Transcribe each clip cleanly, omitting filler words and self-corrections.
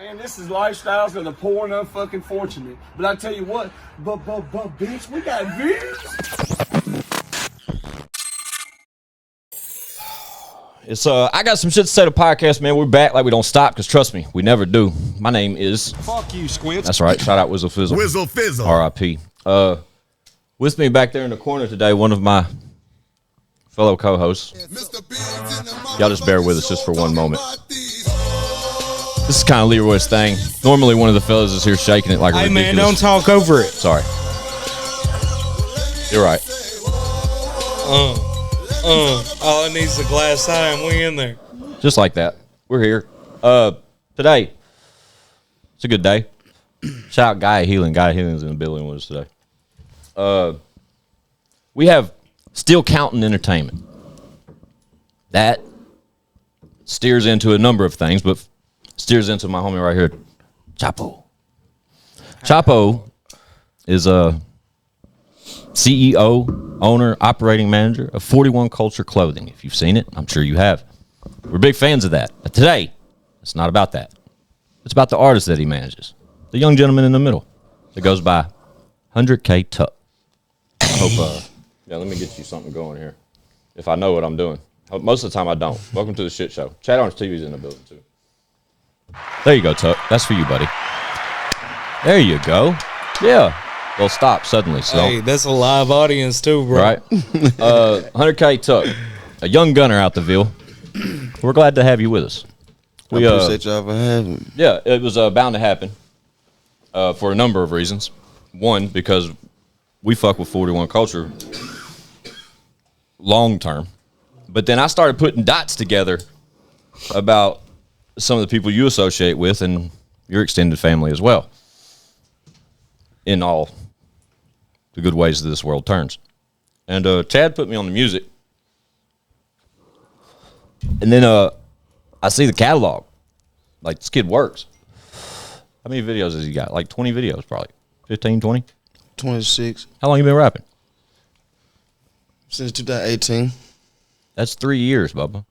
Man, this is lifestyles of the poor and unfucking fortunate. But I tell you what, but bitch, we got views. It's I got some shit to say to the podcast, man. We're back like we don't stop, because trust me, we never do. My name is Fuck you, Squints. That's right. Shout out Whizzle Fizzle. Whizzle Fizzle. R.I.P. With me back there in the corner today, one of my fellow co-hosts. Y'all just bear with us just for one moment. This is kind of Leroy's thing. Normally one of the fellas is here shaking it like a ridiculous... Hey man, don't talk over it. Sorry. You're right. All it needs is a glass eye and we in there. Just like that. We're here. Today, it's a good day. Shout out Guy Healing. Guy Healing's in the building with us today. We have Still Counting Entertainment. That steers into a number of things, but steers into my homie right here, Chapo. Chapo is a CEO, owner, operating manager of 41Culture Clothing. If you've seen it, I'm sure you have. We're big fans of that. But today, it's not about that. It's about the artist that he manages. The young gentleman in the middle that goes by 100KTucc. Hope, yeah, let me get you something going here. If I know what I'm doing. Most of the time I don't. Welcome to the shit show. ChadArmesTV's in the building too. There you go, Tuck. That's for you, buddy. There you go. Yeah. Well, stop suddenly. So. Hey, that's a live audience too, bro. Right. 100KTucc, a young gunner out the Ville. We're glad to have you with us. We appreciate y'all for having me. Yeah, it was bound to happen for a number of reasons. One, because we fuck with 41Culture long term. But then I started putting dots together about some of the people you associate with and your extended family as well. In all the good ways that this world turns. And Chad put me on the music. And then I see the catalog. Like, this kid works. How many videos has he got? Like 20 videos probably. 15, 20? 26. How long you been rapping? Since 2018. That's 3 years, Bubba.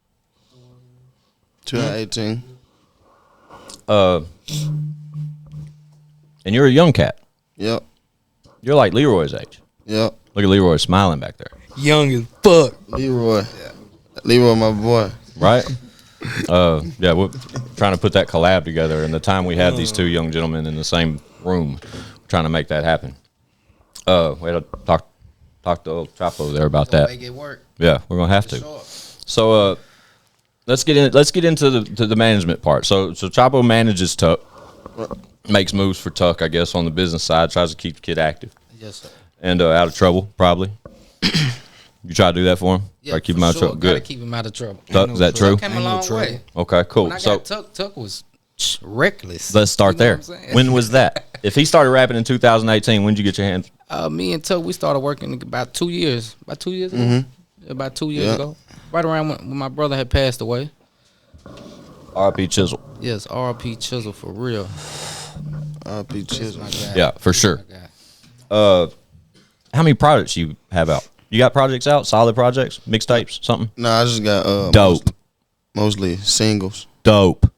2018. And you're a young cat. Yep. You're like Leroy's age. Yep. Look at Leroy smiling back there. Young as fuck. Leroy. Yeah. Leroy, my boy. Right? Yeah, we're trying to put that collab together. And the time we have these two young gentlemen in the same room, we're trying to make that happen. We had to talk to old Chapo there about that. Make it work. Yeah, we're gonna have to. Sure. So let's get into the management part. So Chapo manages Tuck, makes moves for Tuck, I guess, on the business side, tries to keep the kid active. Yes, sir. And out of trouble, probably. You try to do that for him? Yeah, Try to keep him out of trouble. Gotta Good. keep him out of trouble. Tuck, is that true? Came a long way. Okay, cool. When I So got Tuck was reckless. let's start You know there. what I'm saying? When was that? If he started rapping in 2018, when did you get your hands? Me and Tuck, we started working about 2 years. About 2 years ago? Mm-hmm. About 2 years ago. Right around when my brother had passed away. R.I.P. Chisel. Yes, R.P. Chisel for real. R.P. Chisel. My guy. Yeah, for sure. My guy. How many projects you have out? You got projects out? Solid projects? Mixtapes? Something? Nah, I just got Dope. mostly singles. Dope.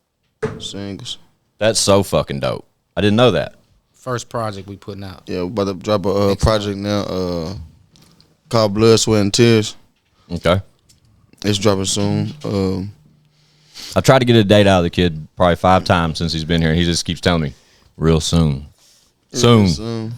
Singles. That's so fucking dope. I didn't know that. First project we putting out. Yeah, we're about to drop a project now called Blood, Sweat, and Tears. Okay. It's dropping soon. I tried to get a date out of the kid probably 5 times since he's been here, and he just keeps telling me, real soon. Soon.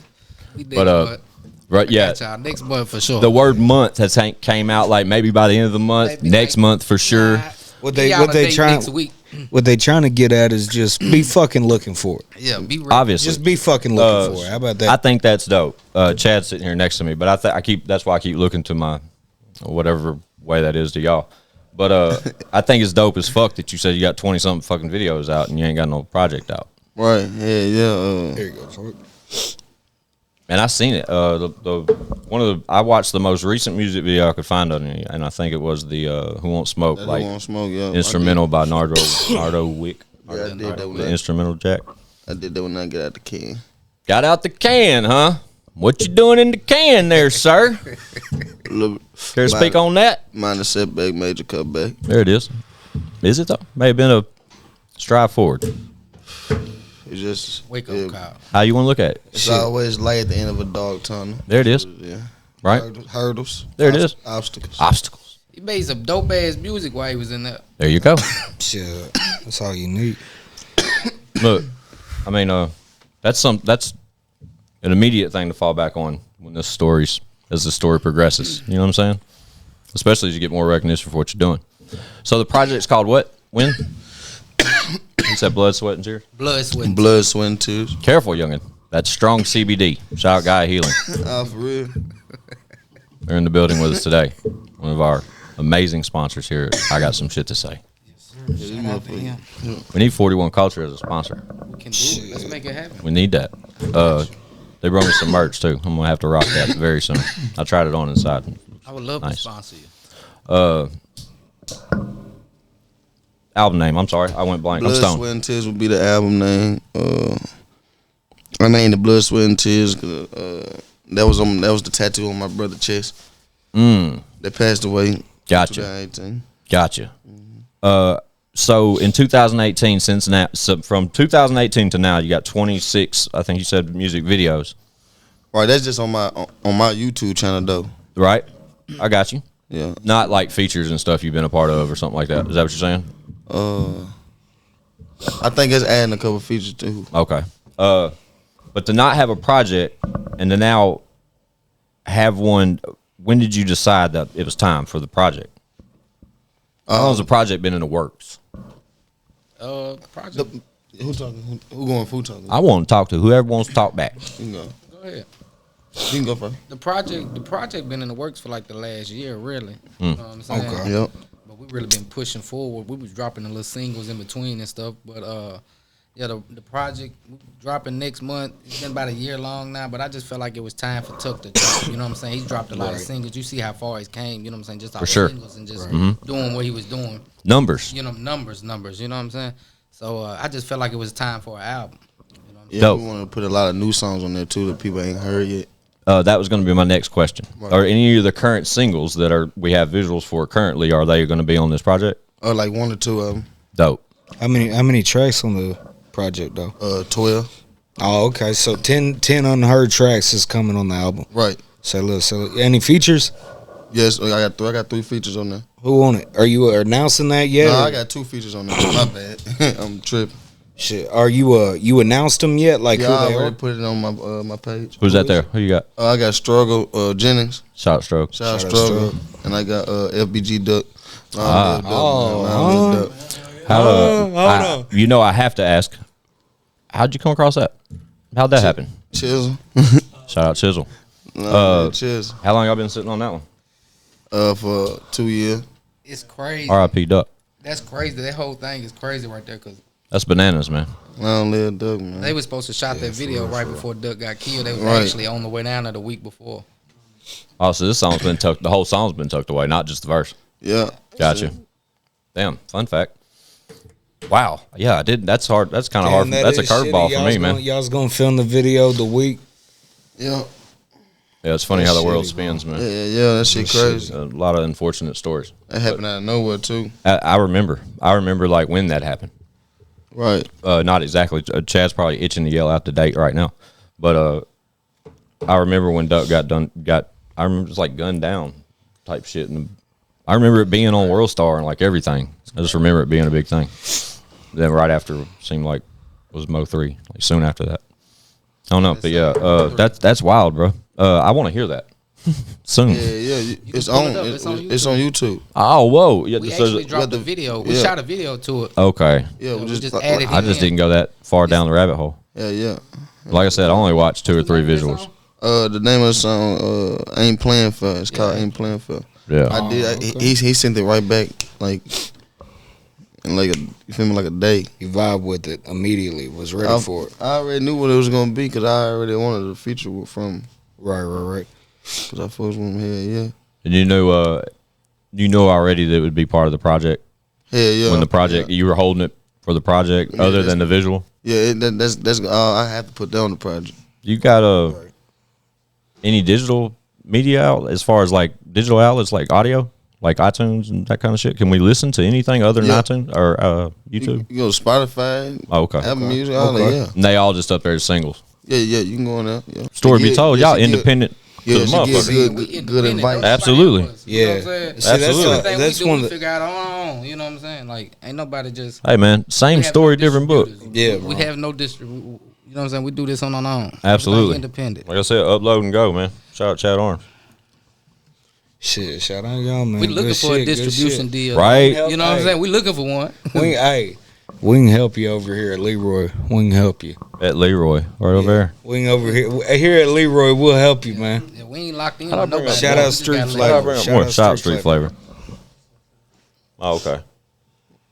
We did, But, right, yeah. got y'all next month for sure. The word month has came out like maybe by the end of the month, Maybe next like- month for sure. What Be they out what a they date trying next week. what they trying to get at is just be fucking looking for it. Yeah, be ready. Obviously. Just be fucking looking for it. How about that? I think that's dope. Chad's sitting here next to me, but that's why I keep looking to my whatever way that is to y'all. But I think it's dope as fuck that you said you got 20 something fucking videos out and you ain't got no project out. Right. Yeah. There you go. Sorry. And I seen it. I watched the most recent music video I could find on it, and I think it was the Who Won't Smoke, Who like Won't Smoke, yeah. instrumental by Nardo Wick. Yeah, I did that The one. instrumental jack. I did that when I get out the can. Got out the can, huh? What you doing in the can there, sir? Care to speak on that? Minor setback, major cutback. There it is. Is it though? May have been a stride forward. It's just Wake up call. How you want to look at it? It's always light at the end of a dog tunnel. There it is. Yeah. Right? Hurdles. There it is. Obstacles. Obstacles. He made some dope ass music while he was in there. There you go. Shit, that's all you need. Look, I mean, that's an immediate thing to fall back on when as the story progresses. You know what I'm saying? Especially as you get more recognition for what you're doing. So the project's called what? When? You said Blood, Sweat, and Tears? Blood, sweat. Blood, sweat, and tears. Careful, youngin'. That's strong CBD. Shout out Guy Healing. For real. They're in the building with us today. One of our amazing sponsors here. I got some shit to say. Shout out to him. We need 41 Culture as a sponsor. We can do it. Let's make it happen. We need that. They brought me some merch too. I'm gonna have to rock that very soon. I tried it on inside. I would love to Nice. sponsor you. Album name. I'm sorry, I went blank. I'm Blood, stoned. Sweat, and Tears would be the album name. I named it Blood, Sweat, and Tears. That was the tattoo on my brother's chest. They passed away. Gotcha. 2018. Gotcha. So in 2018, from 2018 to now, you got 26. I think you said music videos. Right, that's just on my YouTube channel though. Right? I got you. Yeah. Not like features and stuff you've been a part of or something like that. Is that what you're saying? I think it's adding a couple features too. Okay. But to not have a project and to now have one, when did you decide that it was time for the project? How long has the project been in the works? Project. Who talking? Who going? Who talking? I want to talk to whoever wants to talk back. You can go. Go ahead. You can go first. The project been in the works for like the last year, really. You know what I'm saying? Okay. Yep. But we really been pushing forward. We was dropping the little singles in between and stuff. But yeah, the project we dropping next month. It's been about a year long now, but I just felt like it was time for Tuck to drop. You know what I'm saying? He's dropped a lot of singles. You see how far he's came. You know what I'm saying? Just off sure. singles and just doing what he was doing. Numbers. You know, numbers. You know what I'm saying? So I just felt like it was time for an album. You know what I'm Yeah, Dope. we want to put a lot of new songs on there too that people ain't heard yet. That was going to be my next question. Right. Are any of the current singles that we have visuals for currently, are they going to be on this project? Like one or two of them. Dope. How many tracks on the project though? 12. Oh, okay. So 10 unheard tracks is coming on the album. Right. So look, any features? Yes, I got 3 features on there. Who on it? Are you announcing that yet? No, or- I got 2 features on there. My bad. I'm tripping. Shit. Are you announced them yet? Like Yeah, who I they already are? put it on my page. Who's that there? Who you got? I got Struggle Jennings. Shout out Stroke. Shout out Shout out Struggle. Struggle. And I got FBG Duck. You know, I have to ask, how'd you come across that? How'd that happen? Chisel. Shout out Chisel. Chisel. How long y'all been sitting on that one? For 2 years. It's crazy. R.I.P. Duck. That's crazy. That whole thing is crazy right there because That's bananas, man. I don't live Duck, man. they were supposed to shot that video right before Duck got killed. They was Right. actually on the way down there the week before. Oh, so this song's been tucked. The whole song's been tucked away, not just the verse. Yeah. Gotcha. Damn, fun fact. Wow. Yeah, I did. That's hard. That's kind of hard. Damn, That's a is curveball shitty. for me, man. Y'all's gonna film the video the week. Yeah. Yeah, it's funny That's how the world shitty, spins, man. Yeah, that shit crazy. A lot of unfortunate stories. That happened out of nowhere, too. I remember. I remember like when that happened. Right. Not exactly. Chad's probably itching to yell out the date right now, but I remember when Duck got. I remember it was like gunned down type shit, and I remember it being on World Star and like everything. I just remember it being a big thing. Then right after it seemed like it was Mo 3, like soon after that. I don't know, but yeah, that's wild, bro. I want to hear that soon. Yeah. It's pull on. it up. It's on It's on YouTube. Oh, whoa! Yeah, We so- actually dropped the- the video. We yeah. shot a video to it. okay. Yeah, We just like- added I just didn't go that far down the rabbit hole. Yeah. Like I said, I only watched 2 or 3 visuals. The name of the song, Ain't Playing Fair. It's called Ain't Playing Fair. Yeah. I did. He sent it right back, like in like you feel me, like a day. You vibe with it immediately. Was ready for it. I already knew what it was gonna be because I already wanted a feature from. Right. Because I first went here, yeah. And you know already that it would be part of the project. Yeah. When the project, you were holding it for the project, Yeah, other than the visual. Yeah, that's all I have to put down the project. You got any digital media out as far as like digital outlets like audio? like iTunes and that kind of shit? Can we listen to anything other than Yeah. iTunes or YouTube? You go to Spotify, Oh, okay. Apple Music, all that. Yeah. And they all just up there as singles. Yeah, you can go on there. Yeah. Story She be get- told, yeah, y'all she get- independent Yeah, to the she get motherfucker. good advice. Absolutely. Yeah. See, Absolutely. Everything That's we do, one we of the, figure out on our own. You know what I'm saying? Like, ain't nobody just. Hey man, same we have story, no different book. distributors. Yeah, We bro. have no distributors. You know what I'm saying? We do this on our own. Absolutely. Everything independent. Like I said, upload and go, man. Shout out Chad Arms. shit. Shout out y'all, man. We looking Good for a shit, good distribution shit. deal. Right. You know what I'm saying? We looking for one. We can help you over here at Leroy. We can help you. At Leroy, right over there. We can over here at Leroy. We'll help you, man. Yeah, we ain't locked in How on do I bring nobody. up Shout We out just Street gotta let Flavor. go. Bring up Shout more. out Shout out Street Street Flavor. Oh, okay.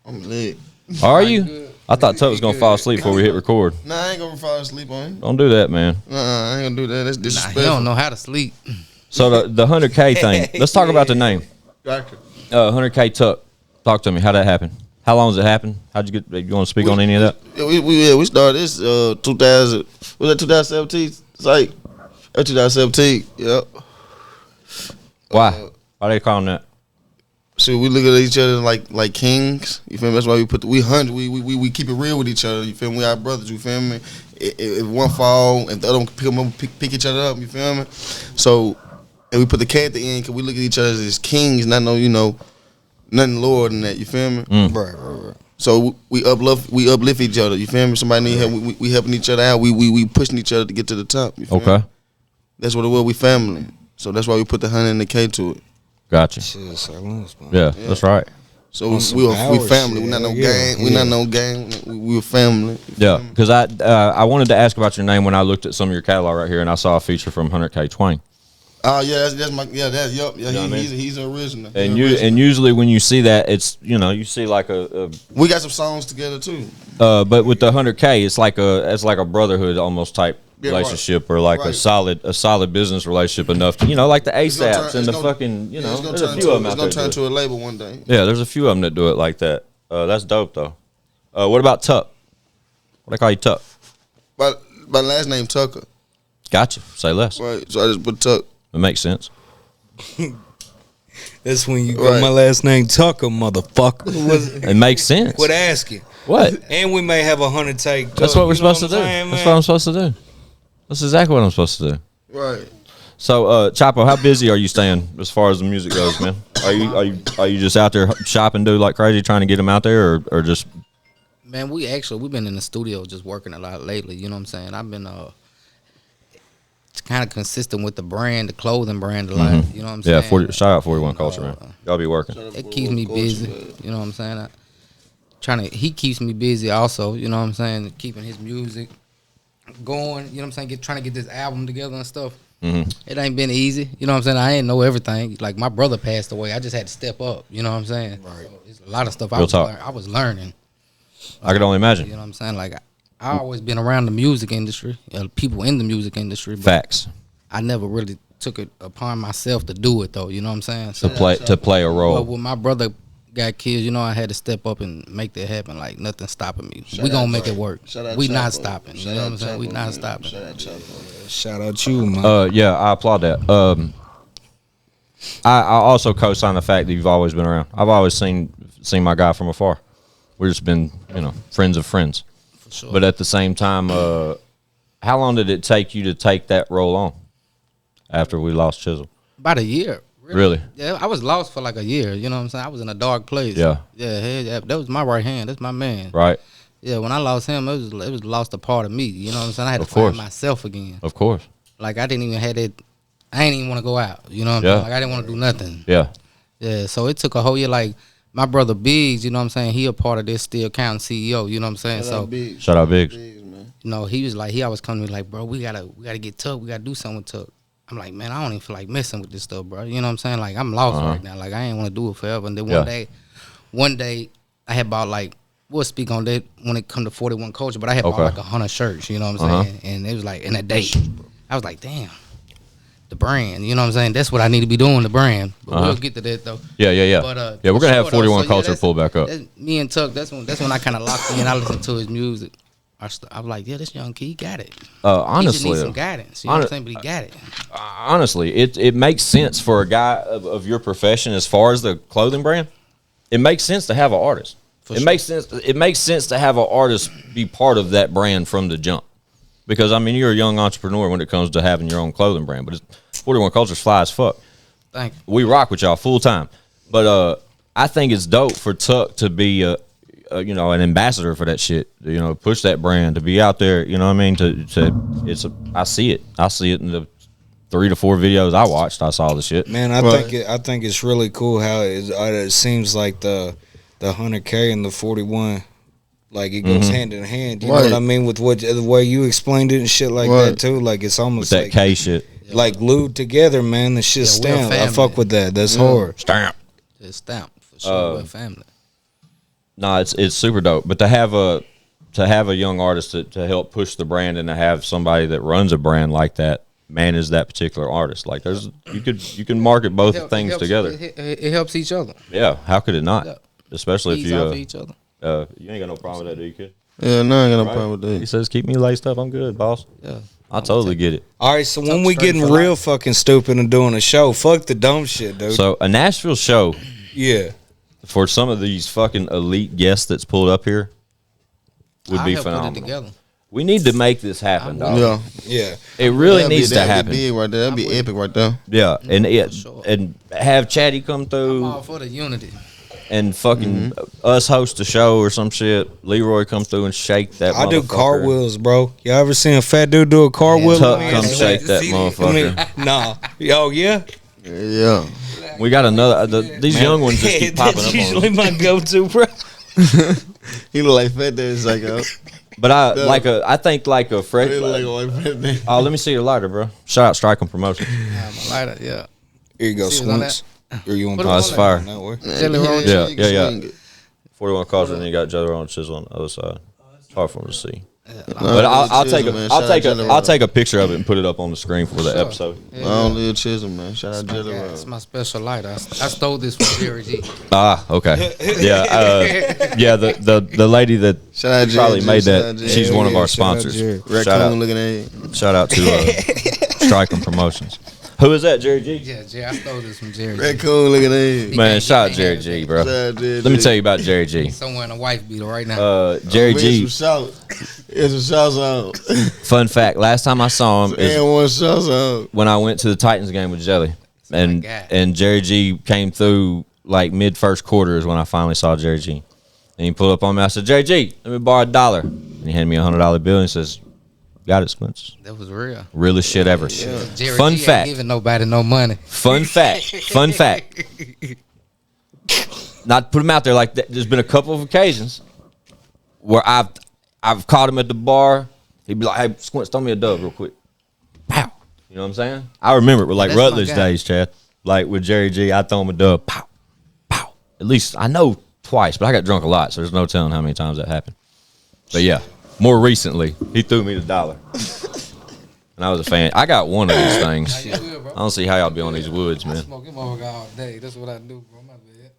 I'm lit. Are you? I thought Tuck was gonna fall asleep before we hit record. Nah, I ain't gonna fall asleep on him. Don't do that, man. I ain't gonna do that. That's Nah, disrespectful. he don't know how to sleep. So the 100K thing. Let's talk about the name. Gotcha. 100K Talk to me. How'd that happen? How long does it happen? How'd you get? You want to speak on any of that? Yeah, we started this 2000. Was that 2017? It's like 2017. Yep. Why? Why they calling that? So we look at each other like kings. You feel me? That's why we put we keep it real with each other. You feel me? We our brothers. You feel me? If one fall, if the other one pick them up, pick each other up. You feel me? So and we put the K at the end because we look at each other as kings, not nothing lower than that. You feel me? Right. So we uplift each other. You feel me? Somebody need help. We helping each other out. We pushing each other to get to the top. You feel me? Okay. That's what it was. We family. So that's why we put the 100 and the K to it. Gotcha. Shit, silence, man. Yeah, that's right. So On some power we family. shit, We not no yeah, gang. We yeah. not no gang. We a family. Yeah, because I wanted to ask about your name when I looked at some of your catalog right here, and I saw a feature from 100K Twang. Oh yeah, that's my that's yup. Yeah, You know what I mean? he's original. And He original. and usually when you see that, it's you see like We got some songs together too. but with the 100K, it's like a brotherhood almost type Yeah, right. relationship or like a Right. solid business relationship enough to like the It's gonna ASAPs turn- and the it's gonna- fucking Yeah, it's gonna there's a turn few of them it's out gonna there. turn that do to it. a label one day. Yeah, there's a few of them that do it like that. That's dope though. What about Tuck? What I call you Tuck? My last name Tucker. Gotcha. Say less. Right. So I just put Tuck. It makes sense. That's when you go. Right. My last name Tucker, motherfucker. It makes sense. Quit asking. What? And we may have 100 take. That's what we're supposed to do. That's what I'm supposed to do. That's exactly what I'm supposed to do. Right. So, Chapo, how busy are you staying as far as the music goes, man? Are you just out there shopping, dude, like crazy, trying to get them out there, or just? Man, we've been in the studio just working a lot lately. You know what I'm saying? I've been kind of consistent with the clothing brand a lot. You know what I'm saying? Yeah, shout out 41 Culture, man. Y'all be working. It keeps me busy. You know what I'm saying? He keeps me busy also. You know what I'm saying? Keeping his music going. You know what I'm saying? Trying to get this album together and stuff. It ain't been easy. You know what I'm saying? I ain't know everything. Like my brother passed away. I just had to step up. You know what I'm saying? Right. So it's a lot of stuff I was learning. I could only imagine. You know what I'm saying? Like I always been around the music industry, people in the music industry. But Facts. I never really took it upon myself to do it though. You know what I'm saying? To play a But role. when my brother got killed, I had to step up and make that happen. Like nothing stopping me. We gonna make it work. We not stopping. You know what I'm saying? We not stopping. Shout out you, man. Yeah, I applaud that. I also co-sign the fact that you've always been around. I've always seen my guy from afar. We've just been, friends of friends. For sure. But at the same time, how long did it take you to take that role on after we lost Chisel? About a year. Really? Yeah, I was lost for like a year. You know what I'm saying? I was in a dark place. Yeah. Yeah, that was my right hand. That's my man. Right. Yeah, when I lost him, it was lost a part of me. You know what I'm saying? I had Of to find course. myself again. Of course. Like I didn't even have it. I ain't even want to go out. You know what I'm saying? Like I didn't want to do nothing. Yeah. Yeah, so it took a whole year. Like my brother Biggs, you know what I'm saying? He a part of this Still Counting CEO. You know what I'm saying? Shout out Biggs. He was like, he always come to me like, bro, we gotta get Tuck. We gotta do something with Tuck. I'm like, man, I don't even feel like messing with this stuff, bro. You know what I'm saying? Like I'm lost right now. Like I ain't want to do it forever. And then one day, I had bought like, we'll speak on that when it come to 41 Culture, but I had bought like 100 shirts. You know what I'm saying? And it was like in a day, I was like, damn. The brand, you know what I'm saying? That's what I need to be doing, the brand. But we'll get to that though. Yeah. But, We're gonna have 41 though, Culture pull back up. Me and Tuck, that's when I kind of locked in. I listened to his music. I'm like, yeah, this young kid he got it. Honestly, he just needs some guidance. You know what I'm saying? But he got it. Honestly, it makes sense for a guy of your profession as far as the clothing brand. It makes sense to have an artist. Makes sense. It makes sense to have an artist be part of that brand from the jump. Because I mean, you're a young entrepreneur when it comes to having your own clothing brand. But 41 Culture's fly as fuck. Thank you. We rock with y'all full time. But I think it's dope for Tuck to be you know, an ambassador for that shit. You know, push that brand, to be out there. You know what I mean? I see it. I see it in the 3 to 4 videos I watched. I saw the shit. Man, I think it's really cool how it seems like the 100K and the 41, like it goes hand in hand. You know what I mean? With the way you explained it and shit like that too. Like it's almost with that like K shit, like glued together, man. The shit stamped. I fuck with that. That's hard. Stamp. It's stamped for sure. We're family. No, it's super dope. But to have a young artist to help push the brand, and to have somebody that runs a brand like that manage that particular artist, like you can market both things together. It helps each other. Yeah, how could it not? Yeah. Especially Feeds if you off each other. you ain't got no problem with that, do you, kid? Yeah, no, I ain't got no problem with that. He says, "Keep me laced up. I'm good, boss." Yeah. I totally get it. All right, so when we straight getting for real life. fucking stupid and doing a show, fuck the dumb shit, dude. So a Nashville show Yeah. for some of these fucking elite guests that's pulled up here would be I'll help put it phenomenal. together. We need to make this happen, dog. Yeah. Yeah. It really That'd needs to that'd happen. be big right there. That'd be epic right there. Yeah, and sure. and have Chatty come I'm through all for the unity. and fucking us host a show or some shit. Leroy come through and shake that. I do motherfucker. cartwheels, bro. Y'all ever seen a fat dude do a cartwheel? Tuck Man, come it's shake like- that See, motherfucker. Nah. Oh yeah. Yeah. We got another. These young ones just keep popping That's up on usually us. my go-to, bro. He look like Fat Daddy Psycho. But I think like a fresh. He look like a white Fat Daddy. Oh, let me see your lighter, bro. Shout out Strike 'em Promotions. My lighter, yeah. Here you go, See what's on Swinks. Or you want Put to it on that's fire. that way? Jelly roll. Yeah, You can yeah. swing it. 41 culture, and then you got Jelly Roll and Chisel on the other side. It's hard for them to see. No, But I'll Chisel, take man. I'll Shout out take Jelly I'll Roll. take a picture of it and put it up on the screen for the episode. I don't live Chisholm, man. Shout out Jelly Roll. It's my special lighter. I stole this from Jerry G. Ah, okay. Yeah, yeah. The lady that Shout out probably Jerry, made shout that. out Jerry. She's one of Yeah, our shout out sponsors. Jerry. Shout Raccoon out, looking at you. shout out to Strike 'em Promotions. Who is that, Jerry G? Yeah, Jerry. I stole this from Jerry G. Raccoon looking at you. Man, can't shout out get Jerry me G, out bro. Shout out Jerry Let me G. tell you about Jerry G. Somewhere in a wife beater right now. Jerry Here's G. some shout. Here's some shout out. Fun fact: last time I saw him is And one shout out. when I went to the Titans game with Jelly, and God. and Jerry G came through like mid first quarter is when I finally saw Jerry G. And he pulled up on me. I said, Jerry G, let me borrow $1. And he handed me a $100 bill and he says, got it, Spence. That was real. Realest shit ever. Jerry Fun G fact. ain't giving nobody no money. Fun fact. Fun fact. Not to put him out there like that. There's been a couple of occasions where I've caught him at the bar. He'd be like, hey, Squints, throw me a dub real quick. Pow. You know what I'm saying? I remember it with like That's my Rutledge guy. days, Chad. Like with Jerry G, I throw him a dub. Pow. Pow. At least I know twice, but I got drunk a lot, so there's no telling how many times that happened. But yeah, more recently, he threw me the $1. And I was a fan. I got one of these things. You good, bro? I don't see how y'all be on these woods, man. Smoke him over all day. That's what I do, bro. My bad.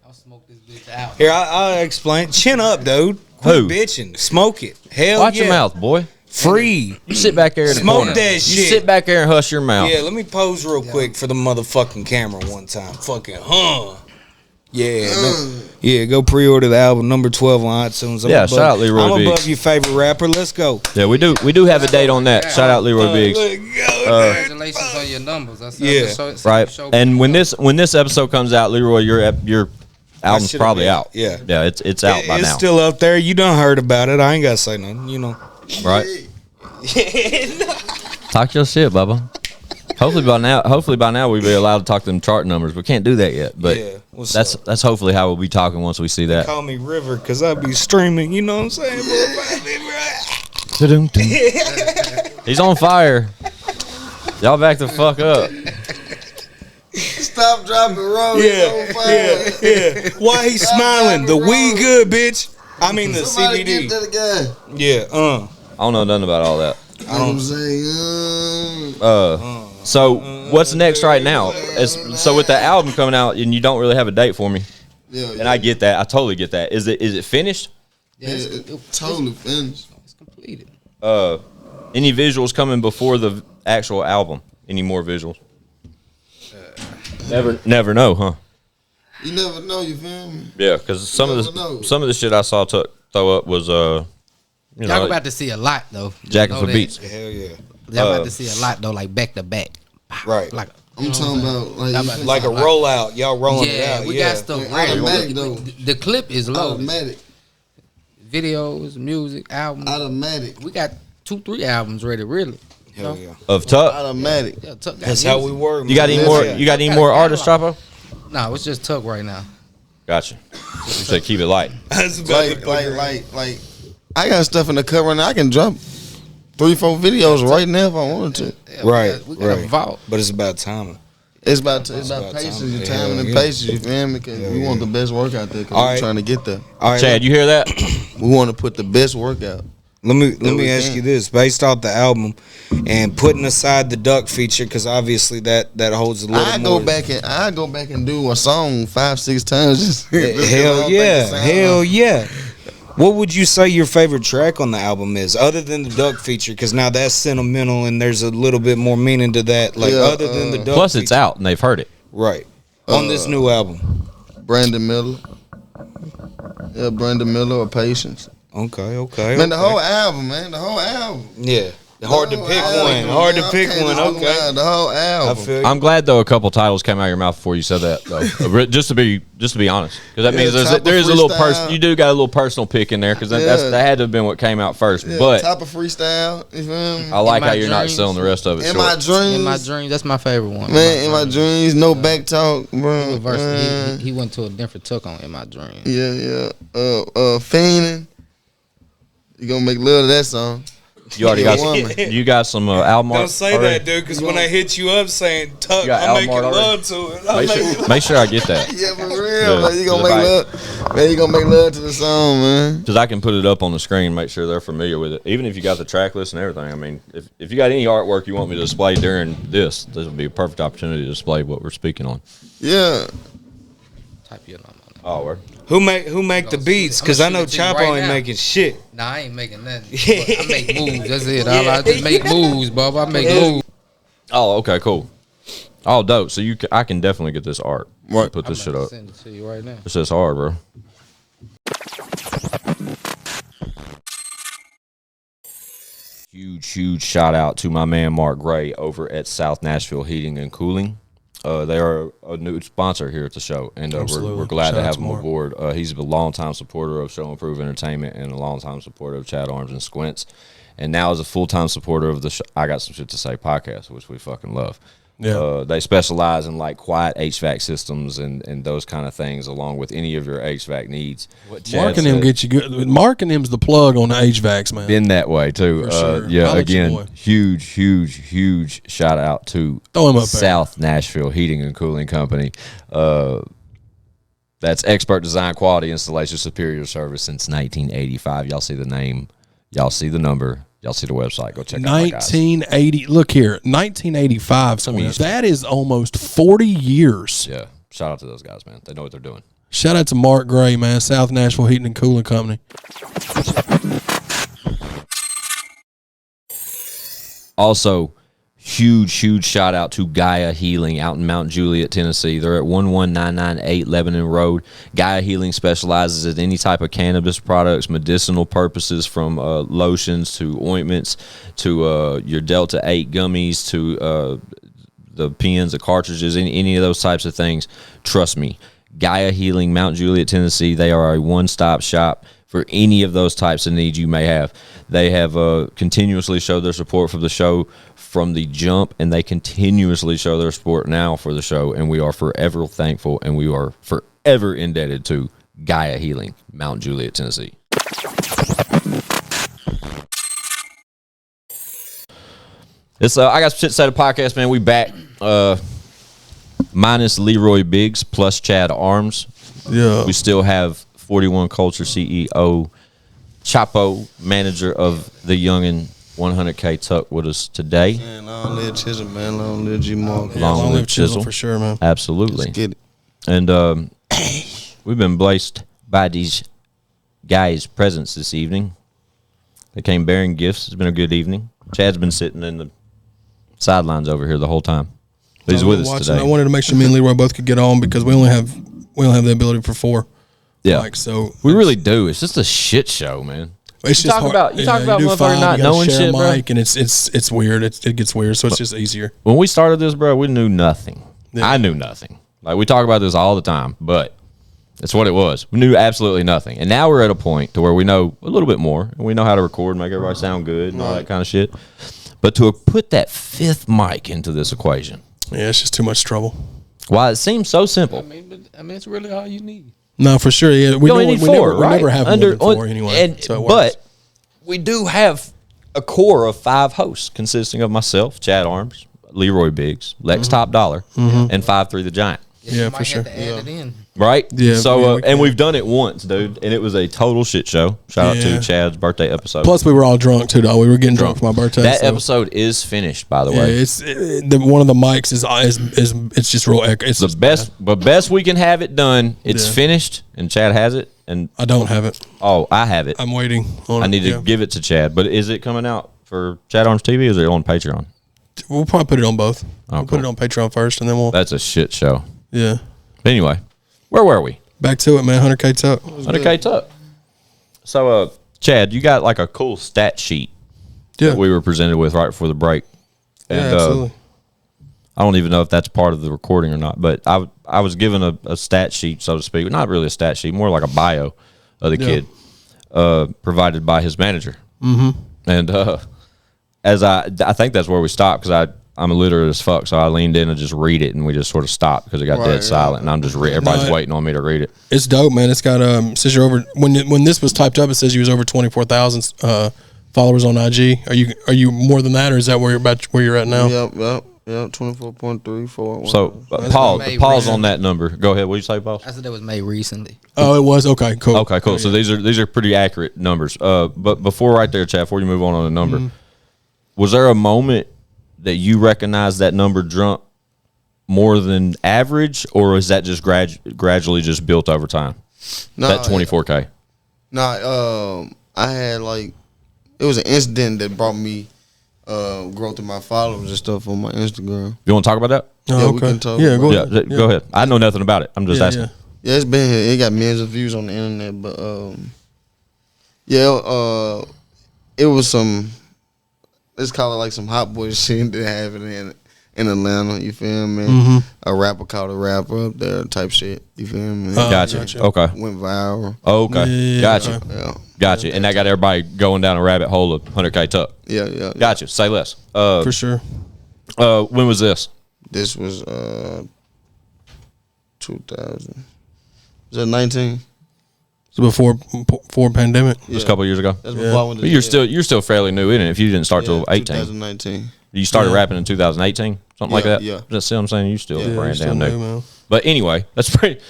I'll smoke this bitch out. Here, I'll explain. Chin up, dude. Quit Who? bitching. Smoke it. Hell Watch yeah. your mouth, boy. Free. You sit back there in the Smoke corner. that You shit. sit back there and hush your mouth. Yeah, let me pose real quick for the motherfucking camera one time. Fucking, Yeah, go pre-order the album number 12 on iTunes. I'm Yeah, above- shout out Leroy I'm Biggs. above your favorite rapper. Let's go. Yeah, we do have a date on that. Shout out Leroy Biggs. Congratulations on your numbers. I said Yeah. the show, Right. show And when this episode comes out, Leroy, your album's shit'll probably be out. out, yeah. Yeah, it's out by It's now. still up there. You done heard about it. I ain't gotta say nothing. You know. Right? Talk your shit, Bubba. Hopefully by now we'll be allowed to talk them chart numbers. We can't do that yet. But Yeah, what's that's hopefully how we'll be talking once we see that. Call me River, cause I be streaming. You know what I'm saying? Ta-dum-dum. He's on fire. Y'all back the fuck up. Stop, dropping, roll. Yeah. Why he smiling? The weed good, bitch. I mean the Somebody CBD. get that guy. Yeah. I don't know nothing about all that. You know what I'm saying? So what's next right now? So with the album coming out and you don't really have a date for me, Yeah, and I get that. I totally get that. Is it finished? it's totally finished. Any visuals coming before the actual album? Any more visuals? Never know, huh? You never know, you feel me? Yeah, because some of the shit I saw throw up was you Y'all know, about to see a lot though. Jacket Know for that. Beats. Hell yeah. Y'all about to see a lot though, like back to back. Right. Like I'm talking about Like a rollout. Y'all rolling it out. we Yeah. got stuff Like ready. automatic, though. The clip is low. automatic. Videos, music, albums. Automatic. We got 2-3 albums ready, really. Hell yeah. Of Tuck. Automatic. Yeah, Tuck got That's how we music. work. You got any man. more? Yeah. You got any Got more a artists, Chapo? No, it's just Tuck right now. Gotcha. You said keep it light. Like, I got stuff in the cut right now. I can drop 3-4 videos right now if I wanted to. Yeah, Right. we got a vault. But it's about timing. It's about about patience, time. your Yeah, timing and yeah. patience. You feel me? Because we want the best work out there. Because All we're right. trying to get there. All right. Chad, you hear that? We want to put the best work out. Let me we ask can. you this: based off the album, and putting aside the Duck feature, because obviously that holds a little I more. go back and do a song 5-6 times. Just Hell yeah, hell yeah. What would you say your favorite track on the album is, other than the Duck feature? Because now that's sentimental, and there's a little bit more meaning to that. Like Yeah, other than the Duck. Plus, it's feature. out and they've heard it. Right on this new album. Brandon Miller. Yeah, Brandon Miller or Patience. Okay. Man, the whole album, man. The whole album. Yeah, hard to pick one. Hard to pick one. Okay. The whole I album. feel you. I'm glad though a couple titles came out of your mouth before you said that though. just to be honest, because that means Type of there is a little freestyle. you do got a little personal pick in there because that had to have been what came out first. Yeah, But type of freestyle. You feel me? I like In how My you're not Dreams. selling the rest of it. In short. my dreams. In my dreams, that's my favorite one. Man, in my dreams, no back talk, bro. Reverse, he went to a different Tuck on In My Dreams. Yeah. Fiending. You gonna make love to that song. You already Yeah, got woman. you got some album art. Don't say already? that, dude, because when I hit you up saying Tuck, You got I'm album making art love to it. Make sure I get that Yeah, for real, Yeah, man. You gonna if make I- love. Man, you gonna make love to the song, man. because I can put it up on the screen, make sure they're familiar with it. Even if you got the track list and everything. I mean, if you got any artwork you want me to display during this would be a perfect opportunity to display what we're speaking on. Yeah. Type your number. Oh, word. Who make the beats? Because I know shoot it to you Chapo right ain't now. making shit. Nah, I ain't making nothing. I make moves. That's it. I just make moves, Bob. I make moves. Oh, okay, cool. Oh, dope. So I can definitely get this art. Right. Put this I'm shit gonna up. send it to you right now. This shit's hard, bro. Huge shout out to my man Mark Gray over at South Nashville Heating and Cooling. They are a new sponsor here at the show, and we're glad to Shout out have to him Mark. aboard. He's a longtime supporter of Show Improve Entertainment and a longtime supporter of Chad Arms and Squints, and now is a full-time supporter of the I Got Some Shit to Say podcast, which we fucking love. Yeah. They specialize in like quiet HVAC systems and those kind of things, along with any of your HVAC needs. Mark and him get you good. Mark and him's the plug on the HVACs, man. Been that way too. For sure. Yeah, I'll let you again, boy. huge shout out to Throw him up there. South Nashville Heating and Cooling Company. That's expert design, quality installation, superior service since 1985. Y'all see the name, y'all see the number, y'all see the website. Go check out my guys. 1980. Look here, 1985. Squints. That is almost 40 years. Yeah, shout out to those guys, man. They know what they're doing. Shout out to Mark Gray, man. South Nashville Heating and Cooling Company. Also, huge shout out to Gaia Healing out in Mount Juliet, Tennessee. They're at 11998 Lebanon Road. Gaia Healing specializes in any type of cannabis products, medicinal purposes, from lotions to ointments to your Delta 8 gummies to the pens, the cartridges, any of those types of things. Trust me, Gaia Healing, Mount Juliet, Tennessee, they are a one-stop shop for any of those types of needs you may have. They have continuously showed their support for the show from the jump, and they continuously show their support now for the show, and we are forever thankful, and we are forever indebted to Gaia Healing, Mount Juliet, Tennessee. It's I Got Some Shit to Say, the podcast, man. We back. Minus Leroy Biggs plus Chad Arms. Yeah. We still have 41 Culture CEO Chapo, manager of the youngin 100KTucc, with us today. Man, long live Chisholm, man. Long live G Mark. Long live Chisel. for sure, man. Absolutely. Let's get it. And we've been blessed by these guys' presence this evening. They came bearing gifts. It's been a good evening. Chad's been sitting in the sidelines over here the whole time. But he's with us today. I wanted to make sure me and Leroy both could get on because we only have the ability for 4. Yeah, Like, so we really do. It's just a shit show, man. It's you just talk hard. about you do motherfucker 5, not you gotta knowing share shit, a bro. mic, and it's weird. It gets weird, so it's just easier. When we started this, bro, we knew nothing. Yeah. I knew nothing. Like, we talk about this all the time, but it's what it was. We knew absolutely nothing. And now we're at a point to where we know a little bit more, and we know how to record, make everybody sound good, and all that kind of shit. But to put that 5th mic into this equation, Yeah, it's just too much trouble. why it seems so simple. I mean, it's really all you need. No, for sure. Yeah, we You only need 4, right? We never have more than 4 anyway. So it works. But we do have a core of 5 hosts consisting of myself, Chad Arms, Leroy Biggs, Lex Top Dollar, and 5-3 the Giant. Yeah, You for might sure. have to add it in. Right? Yeah, So, yeah, we and can. we've done it once, dude, and it was a total shit show. Shout out Yeah. to Chad's birthday episode. Plus, we were all drunk too, dog. We were getting drunk for my birthday. That so. episode is finished, by the Yeah, way. one of the mics is it's just real echo. It's The just best, but best we can have it done. It's Yeah. finished, and Chad has it. And I don't have it. oh, I have it. I'm waiting on I it. need to Yeah. give it to Chad. But is it coming out for Chad Arms TV? Or is it on Patreon? We'll probably put it on both. We'll cool. put it on Patreon first, and then we'll. That's a shit show. Yeah. But anyway, where were we? Back to it, man. 100KTucc. 100KTucc. So, Chad, you got like a cool stat sheet Yeah. that we were presented with right before the break. Yeah, And, absolutely. I don't even know if that's part of the recording or not, but I was given a stat sheet, so to speak. Not really a stat sheet, more like a bio of the kid, provided by his manager. Mm-hmm. And as I think that's where we stopped because I'm illiterate as fuck, so I leaned in and just read it, and we just sort of stopped because it got dead silent, and I'm just everybody's waiting on me to read it. It's dope, man. It's got says you're over when this was typed up. It says you was over 24,000 followers on IG. Are you more than that, or is that where you're at now? Yep. 24.34. So pause on that number. Go ahead. What did you say, boss? I said that was made recently. Oh, it was okay. Cool. Okay, cool. So these are pretty accurate numbers. But before right there, Chad, before you move on the number, was there a moment that you recognized that number jump more than average, or is that just gradually just built over time? No, That 24K. No, I had it was an incident that brought me growth in my followers and stuff on my Instagram. You want to talk about that? Oh, Yeah, okay. we can talk Yeah, about go Yeah, ahead. go ahead. I know nothing about it. I'm just asking. Yeah. Yeah, it's been here. It got millions of views on the internet, but it was some. Let's call it like some hot boy shit that happened in Atlanta. You feel me? A rapper called a rapper up there, type shit. You feel me? Gotcha. Okay. Went viral. Okay. Yeah, Gotcha. okay. Yeah, Gotcha. And that got everybody going down a rabbit hole of 100KTucc. yeah. Gotcha. Say less. For sure. When was this? This was 2000. Was that 19? So before pandemic. Just a couple years ago. That's before I went to But you're still fairly new in it. If you didn't start till 18, 2019. you started rapping in 2018, something like that. Yeah. That's what I'm saying. You still brand Still damn new. man. But anyway, that's pretty.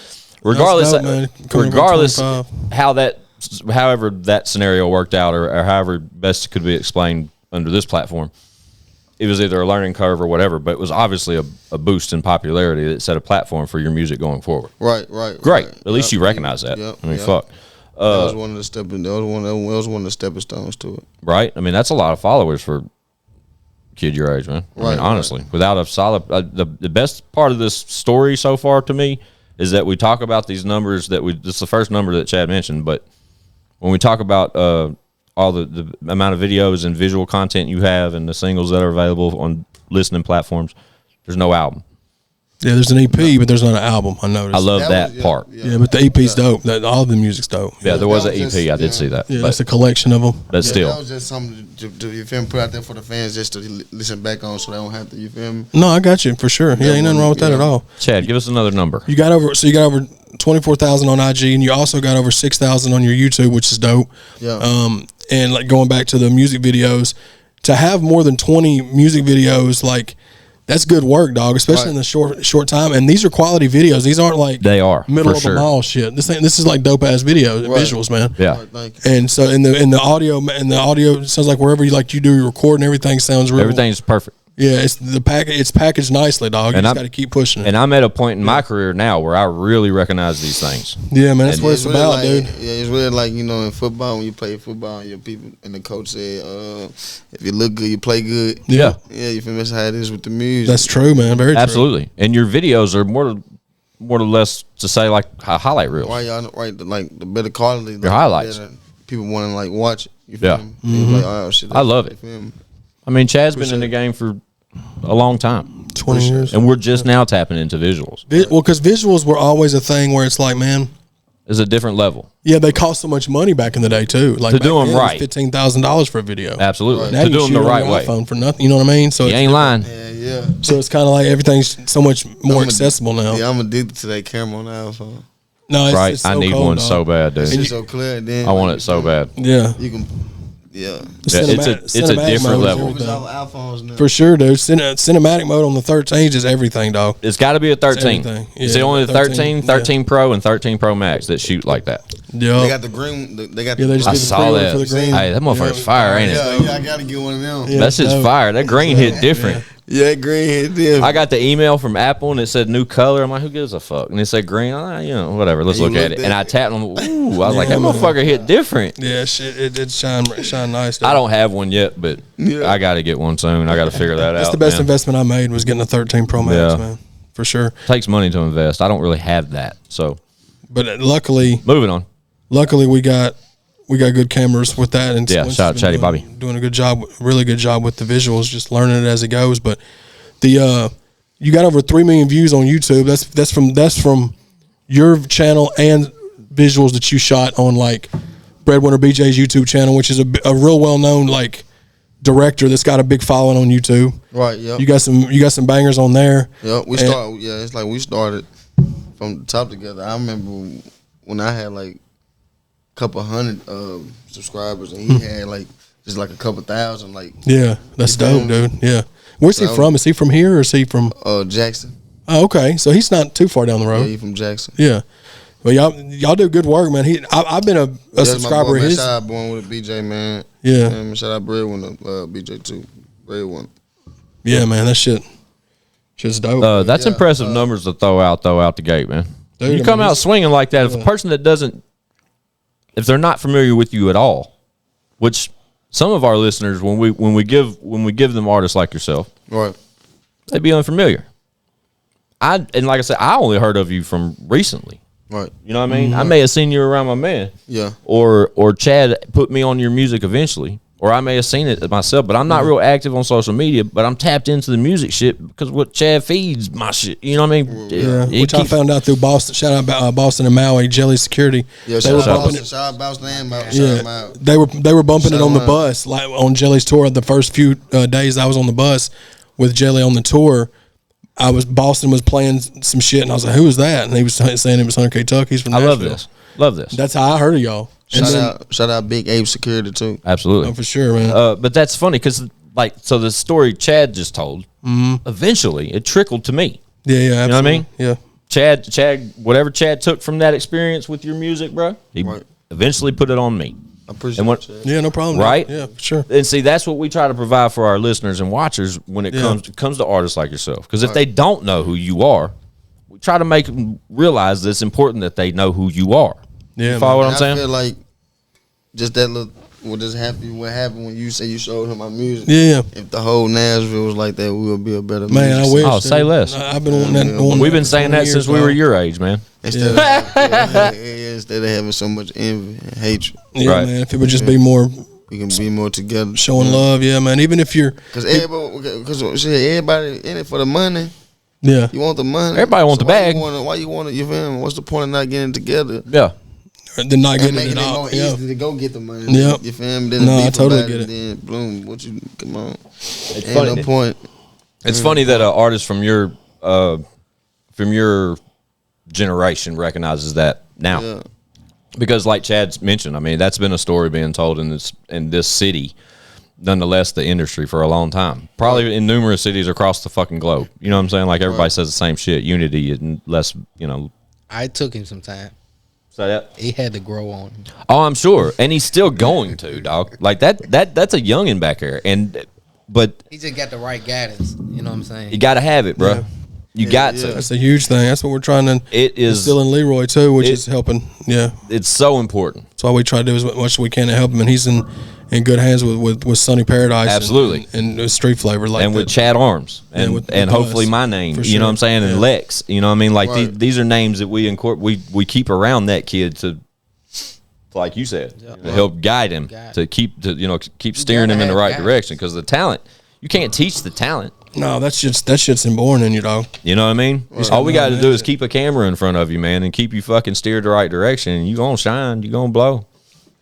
Regardless, dope, man. Coming up on regardless 25. however that scenario worked out, or however best could be explained under this platform, it was either a learning curve or whatever. But it was obviously a boost in popularity that set a platform for your music going forward. Right. Great. Right. At least you recognize that. Yep, I mean, yep. fuck. That was one of the stepping. That was one of the stepping stones to it. Right? I mean, that's a lot of followers for a kid your age, man. I mean, Right, honestly, without a solid, the best part of this story so far to me is that we talk about these numbers this is the first number that Chad mentioned, but when we talk about all the amount of videos and visual content you have and the singles that are available on listening platforms, there's no album. Yeah, there's an EP, but there's not an album. I noticed. I love that was- part. Yeah, but the EP's dope. All the music's dope. Yeah, there was That an was EP. just- I did see that. Yeah, but that's a collection of them. that's still. That was just something to you feel me, put out there for the fans just to listen back on, so they don't have to. You feel me? No, I got you for sure. Yeah, ain't nothing wrong with that at all. Chad, give us another number. You got over 24,000 on IG, and you also got over 6,000 on your YouTube, which is dope. Yeah. And like going back to the music videos, to have more than 20 music videos, like that's good work, dog. Especially in the short time. And these are quality videos. These aren't like They are, middle for of sure. the mall shit. This is like dope ass videos and Right. visuals, man. Yeah. Right, thank you. And so in the audio, it sounds like wherever you do your record and everything sounds real. Everything's perfect. Yeah, it's the package. It's packaged nicely, dog. You And just I'm- got to keep pushing it. And I'm at a point in my career now where I really recognize these things. Yeah, man, that's And what it's really about, like, dude. Yeah, it's really like, you know, in football, when you play football and your people and the coach said, if you look good, you play good. Yeah. Yeah, you feel me? That's how it is with the music. That's true, man. Very true. Absolutely. And your videos are more or less to say like highlight reels. Why y'all like the better quality, like, Your highlights. better, people want to like watch it. You feel Yeah. me? It's like, oh shit, I love it. you feel me? I mean, Chad's been in the game for a long time, 20 years. and we're just now tapping into visuals. Well, because visuals were always a thing where it's like, man, It's a different level. yeah, they cost so much money back in the day too. Like To back do 'em then, it was right. $15,000 for a video. Absolutely. Now To you do them shoot the on right your way. iPhone for nothing. You know what I mean? So You it's ain't lying. Yeah. So it's kind of like everything's so much more accessible now. Yeah, I'm addicted to that camera on the iPhone. No, it's, Right. it's I so need cold, one dog. so bad, It's dude. just so clear. Then I want it so bad. Yeah, You can, yeah. Yeah, it's a Cinematic different mode is level. everything. All iPhones now. For sure, dude. Cinematic mode on the 13 is everything, dog. It's got to be a 13. everything. It's Yeah, only the 13, 13, 13 Pro, and 13 Pro Max that shoot like that. Yeah, They got the green. They got. Yeah, the they just I did the saw pre-order that. for the green. Hey, that motherfucker's fire, ain't it? Yeah, I gotta get one of them. Yeah. That's just dope. fire. That green hit different. Yeah, green hit them. I got the email from Apple and it said new color. I'm like, who gives a fuck? And it said green. I'm like, whatever. Let's And you look at looked it. at And I it. tapped on. Ooh, I was like, Yeah, that man. motherfucker hit different. yeah, shit. It shine nice. Dude. I don't have one yet, but Yeah. I got to get one soon. I got to figure that That's out. the best man. investment I made was getting a 13 Pro Max, Yeah. man, for sure. Takes money to invest. I don't really have that. So But luckily moving on. we got good cameras with that. And Yeah, Winston's shout out been Chatty doing- Bobby. doing a good job, really good job with the visuals, just learning it as it goes. But the you got over 3 million views on YouTube. That's from your channel and visuals that you shot on like Breadwinner BJ's YouTube channel, which is a real well known like director that's got a big following on YouTube. Right. Yep. You got some bangers on there. Yep. We And- start. Yeah, it's like we started from the top together. I remember when I had like a couple hundred subscribers, and he had like just like a couple thousand. Like Yeah, that's You dope, feel dude. Yeah. Where's he So- from? Is he from here or is he from? Jackson. Oh, okay. So he's not too far down the Yeah, road. he from Jackson. Yeah. Well, y'all do good work, man. I've been a That's my subscriber boy, of man. his. Shout out Born with a BJ, man. Yeah. Shout out Breadwinner, BJ too. Breadwinner. Yeah, man. That shit's dope. That's Yeah, impressive numbers to throw out the gate, man. Dude, You I come mean, out swinging like that. If a person that doesn't, if they're not familiar with you at all, which some of our listeners, when we give them artists like yourself, Right. they'd be unfamiliar. And like I said, I only heard of you from recently. Right. You know what I mean? I may have seen you around my man, Yeah. or Chad put me on your music eventually, or I may have seen it myself. But I'm not real active on social media. But I'm tapped into the music shit because what Chad feeds my shit. You know what I mean? yeah, It which I keeps- found out through Boston. Shout out Boston and Maui Jelly Security. Yeah. They were Shout out bumping Boston. it. Shout out Boston and Mount. Shout Yeah, out Mount. they were bumping Shout it on the out. bus, like on Jelly's tour. The first few days I was on the bus with Jelly on the tour, Boston was playing some shit, and I was like, "Who is that?" And he was saying it was 100KTucc. He's from I Nashville. love this. That's how I heard of y'all. And then- Shout out Big Ape Security too. Absolutely. oh, for sure, man. But that's funny because, like, so the story Chad just told, eventually it trickled to me. Yeah, yeah. know what I Absolutely. mean? Yeah. Chad, whatever Chad took from that experience with your music, bro, he Right. eventually put it on me. I appreciate And what- that. Yeah, no problem. Right? Yeah, for sure. And see, that's what we try to provide for our listeners and watchers when it Yeah. comes to artists like yourself. Because if they don't know who you are, we try to make them realize that it's important that they know who you are. Yeah, You follow what I'm I saying? feel like just that little. What happened when you say you showed him my music? Yeah, yeah. If the whole Nashville was like that, we would be a better Man, I music wish. Oh, say dude. less. I've been wanting that. wanting We've been for saying 20 that since years, we were dog. your age, man. Instead of instead of having so much envy and hatred, Yeah, Right. man. If it would just be more we can be more together. showing love, yeah, man. Even if you're, Cause everybody in it for the money. yeah, You want the money. Everybody want the bag. Why you want it? You feel me? What's the point of not getting together? Yeah. then not And getting making it it all. more Yeah. easy to go get the money. Yep. You feel me? Then No, the I beef totally about get it. Then boom, what you come on? Ain't funny. no point. It's funny that an artist from your generation recognizes that now. Yeah. Because like Chad's mentioned, I mean, that's been a story being told in this city, nonetheless, the industry for a long time. Probably in numerous cities across the fucking globe. You know what I'm saying? Like everybody says the same shit. Unity and less, I took him some time. say that. He had to grow on him. Oh, I'm sure. And he's still going to, dog. Like that's a youngin' back there. And but He just got the right guidance. You know what I'm saying? you got to have it, bro. Yeah. You got yeah. to. That's a huge thing. That's what we're trying to It is. instill in Leroy too, which is helping. Yeah, It's so important. that's all we try to do as much as we can to help him, and he's in good hands with Sunny Paradise. Absolutely. and Street Flavor like and that. with Chad Arms and with hopefully us, my name, for you know what I'm sure. saying, and Yeah. Lex, you know what I mean, like Right. these are names that we keep around that kid to, like you said, to help guide him, to keep steering him in the have right guidance. direction, because the talent, you can't teach the talent. No, that shit's inborn in you, dog. You know what I mean? All we got to do is keep a camera in front of you, man, and keep you fucking steered the right direction, and you gonna shine, you gonna blow.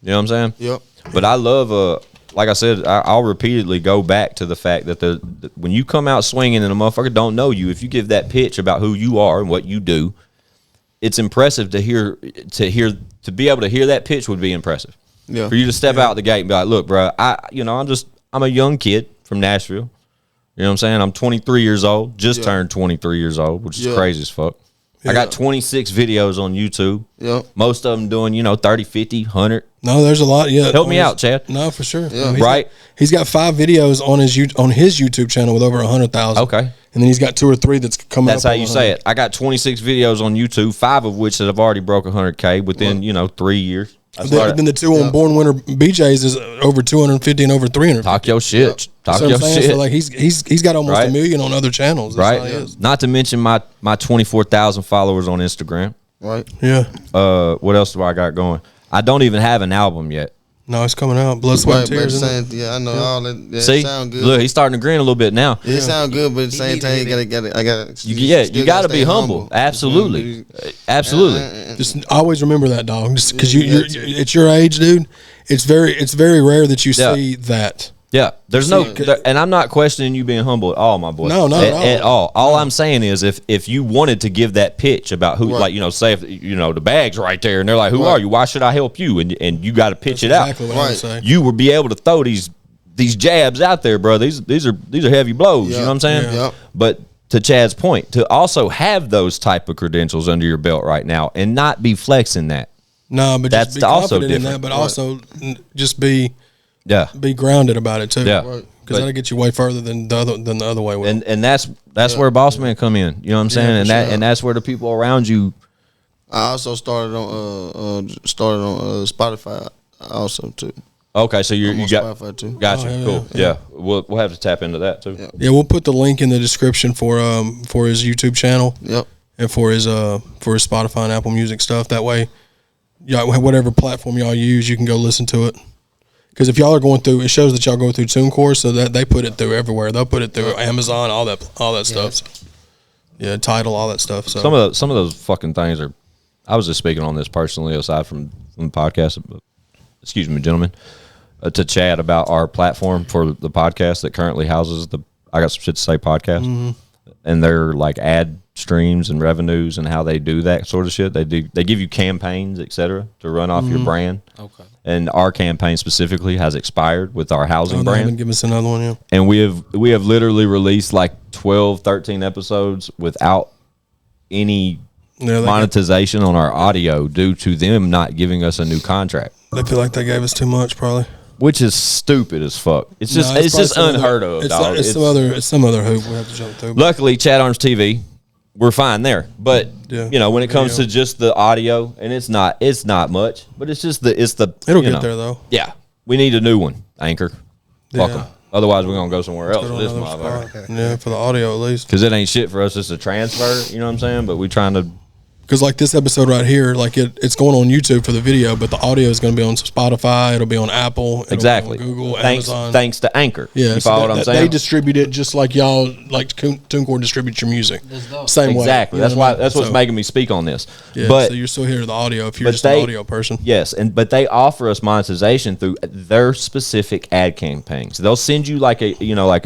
You know what I'm saying? Yep. But I love, like I said, I'll repeatedly go back to the fact that when you come out swinging and a motherfucker don't know you, if you give that pitch about who you are and what you do, it's impressive to be able to hear that pitch would be impressive. Yeah. For you to step out the gate and be like, look, bro, I'm a young kid from Nashville. You know what I'm saying? I'm 23 years old, just turned 23 years old, which is crazy as fuck. I got 26 videos on YouTube. Yep. Most of them doing, 30, 50, 100. No, there's a lot. Yeah, Help me out, Chad. No, for sure. Yeah. Right? He's got 5 videos on his YouTube channel with over 100,000. Okay. and then he's got 2 or 3 that's coming. That's up how on you 100. say it. I got 26 videos on YouTube, 5 of which that have already broke 100K within, 3 years. Then the 2 on Born Winner BJ's is over 250 and over 300. Talk your shit. Talk That's what your I'm saying. shit. So like he's got almost Right. a million on other channels. That's how he Right? is. Not to mention my 24,000 followers on Instagram. Right. Yeah. What else do I got going? I don't even have an album yet. No, it's coming out. Blood, sweat, Right, and but at the tears. isn't it? same, I know all that. That See? sound good. Look, he's starting to grin a little bit now. It sound good, but at the same time, you needed gotta. I gotta. You got to be humble. Absolutely. Absolutely. Just always remember that, dog. Just because you're at your age, dude. It's very rare that you Yeah. see that. Yeah, there's and I'm not questioning you being humble at all, my boy. No, not at all. All I'm saying is, if you wanted to give that pitch about who, Right. like, say if the bag's right there, and they're like, "Who are you? Why should I help you?" And you got to pitch it Exactly out. what I would Right. say. You would be able to throw these jabs out there, bro. These are heavy blows. You know what I'm saying? Yeah. But to Chad's point, to also have those type of credentials under your belt right now and not be flexing that. No, but That's just be also confident in different. that, but also just be Yeah. grounded about it too. Yeah. Right. Because that'll get you way further than the other way will. And that's where Boss Man come in. You know what I'm saying? for And sure. that's where the people around you. I also started on Spotify also too. Okay, so I'm you on got Spotify too. gotcha. Oh, yeah, Cool. Yeah. We'll have to tap into that too. Yeah. Yeah, we'll put the link in the description for his YouTube channel Yep. and for his Spotify and Apple Music stuff. That way, y'all, whatever platform y'all use, you can go listen to it. Because if y'all are going through, it shows that y'all go through TuneCore, so that they put it through everywhere. They'll put it through Amazon, all that stuff. Yeah, Tidal, all that stuff. So Some of those fucking things are. I was just speaking on this personally, aside from the podcast. Excuse me, gentlemen, to Chad about our platform for the podcast that currently houses the I Got Some Shit to Say podcast, and their like ad streams and revenues and how they do that sort of shit. They give you campaigns, etc., to run off your brand. Okay. And our campaign specifically has expired with our housing they haven't brand. given us another one. Yeah. And we have literally released like 12, 13 episodes without any Yeah, monetization on our audio due to them not giving us a new contract, they feel like they gave us too much, probably. which is stupid as fuck. It's just No, it's probably just some unheard other- of, dog. It's some other hoop we have to jump through. Luckily, ChadArmesTV, we're fine there. But Yeah. when it comes to just the audio, and it's not much, but it's just the It'll get there though. Yeah, we need a new one, Anchor. Fuck Yeah. 'em. Otherwise, we're gonna go somewhere else Put it with on this another motherfucker. spot. Yeah, for the audio at least. Because it ain't shit for us just to transfer. You know what I'm saying? But we trying to. Because like this episode right here, like it's going on YouTube for the video, but the audio is going to be on Spotify. It'll be on Apple. It'll Exactly. be on Google, thanks, Amazon. thanks to Anchor. Yeah, You so follow what I'm they saying? distribute it just like y'all, like TuneCore distributes your music. dope. Same way. Exactly. You know That's what why. I mean? That's what's So, making me speak on this. Yeah, but so you're still hearing the audio if you're but just an audio person. Yes, but they offer us monetization through their specific ad campaigns. They'll send you like a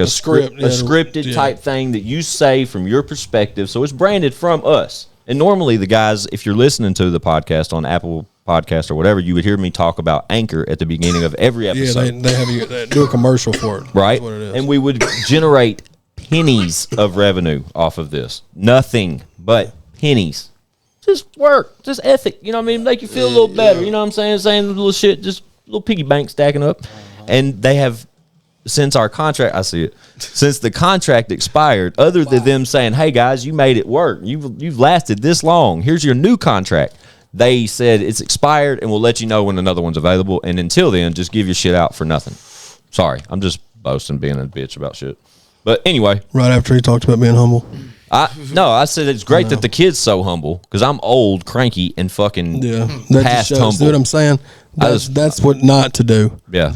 script, a scripted yeah. type thing that you say from your perspective. So it's branded from us. And normally the guys, if you're listening to the podcast on Apple Podcast or whatever, you would hear me talk about Anchor at the beginning of every Yeah, episode. they have you they do a commercial for it. Right? That's what it is. And we would generate pennies of revenue off of this. Nothing but pennies. Just work, just ethic. You know what I mean? Make you feel a little better. You know what I'm saying? Saying little shit, just little piggy bank stacking up. And they have since our contract, I see it. Since the contract expired, other than them saying, "Hey guys, you made it work. You've lasted this long. Here's your new contract." They said it's expired, and we'll let you know when another one's available. And until then, just give your shit out for nothing. Sorry, I'm just boasting, being a bitch about shit. But anyway, Right after he talked about being humble. I said it's great that the kid's so humble because I'm old, cranky, and fucking That past just shows. humble. See what I'm saying? That's what not to do. Yeah.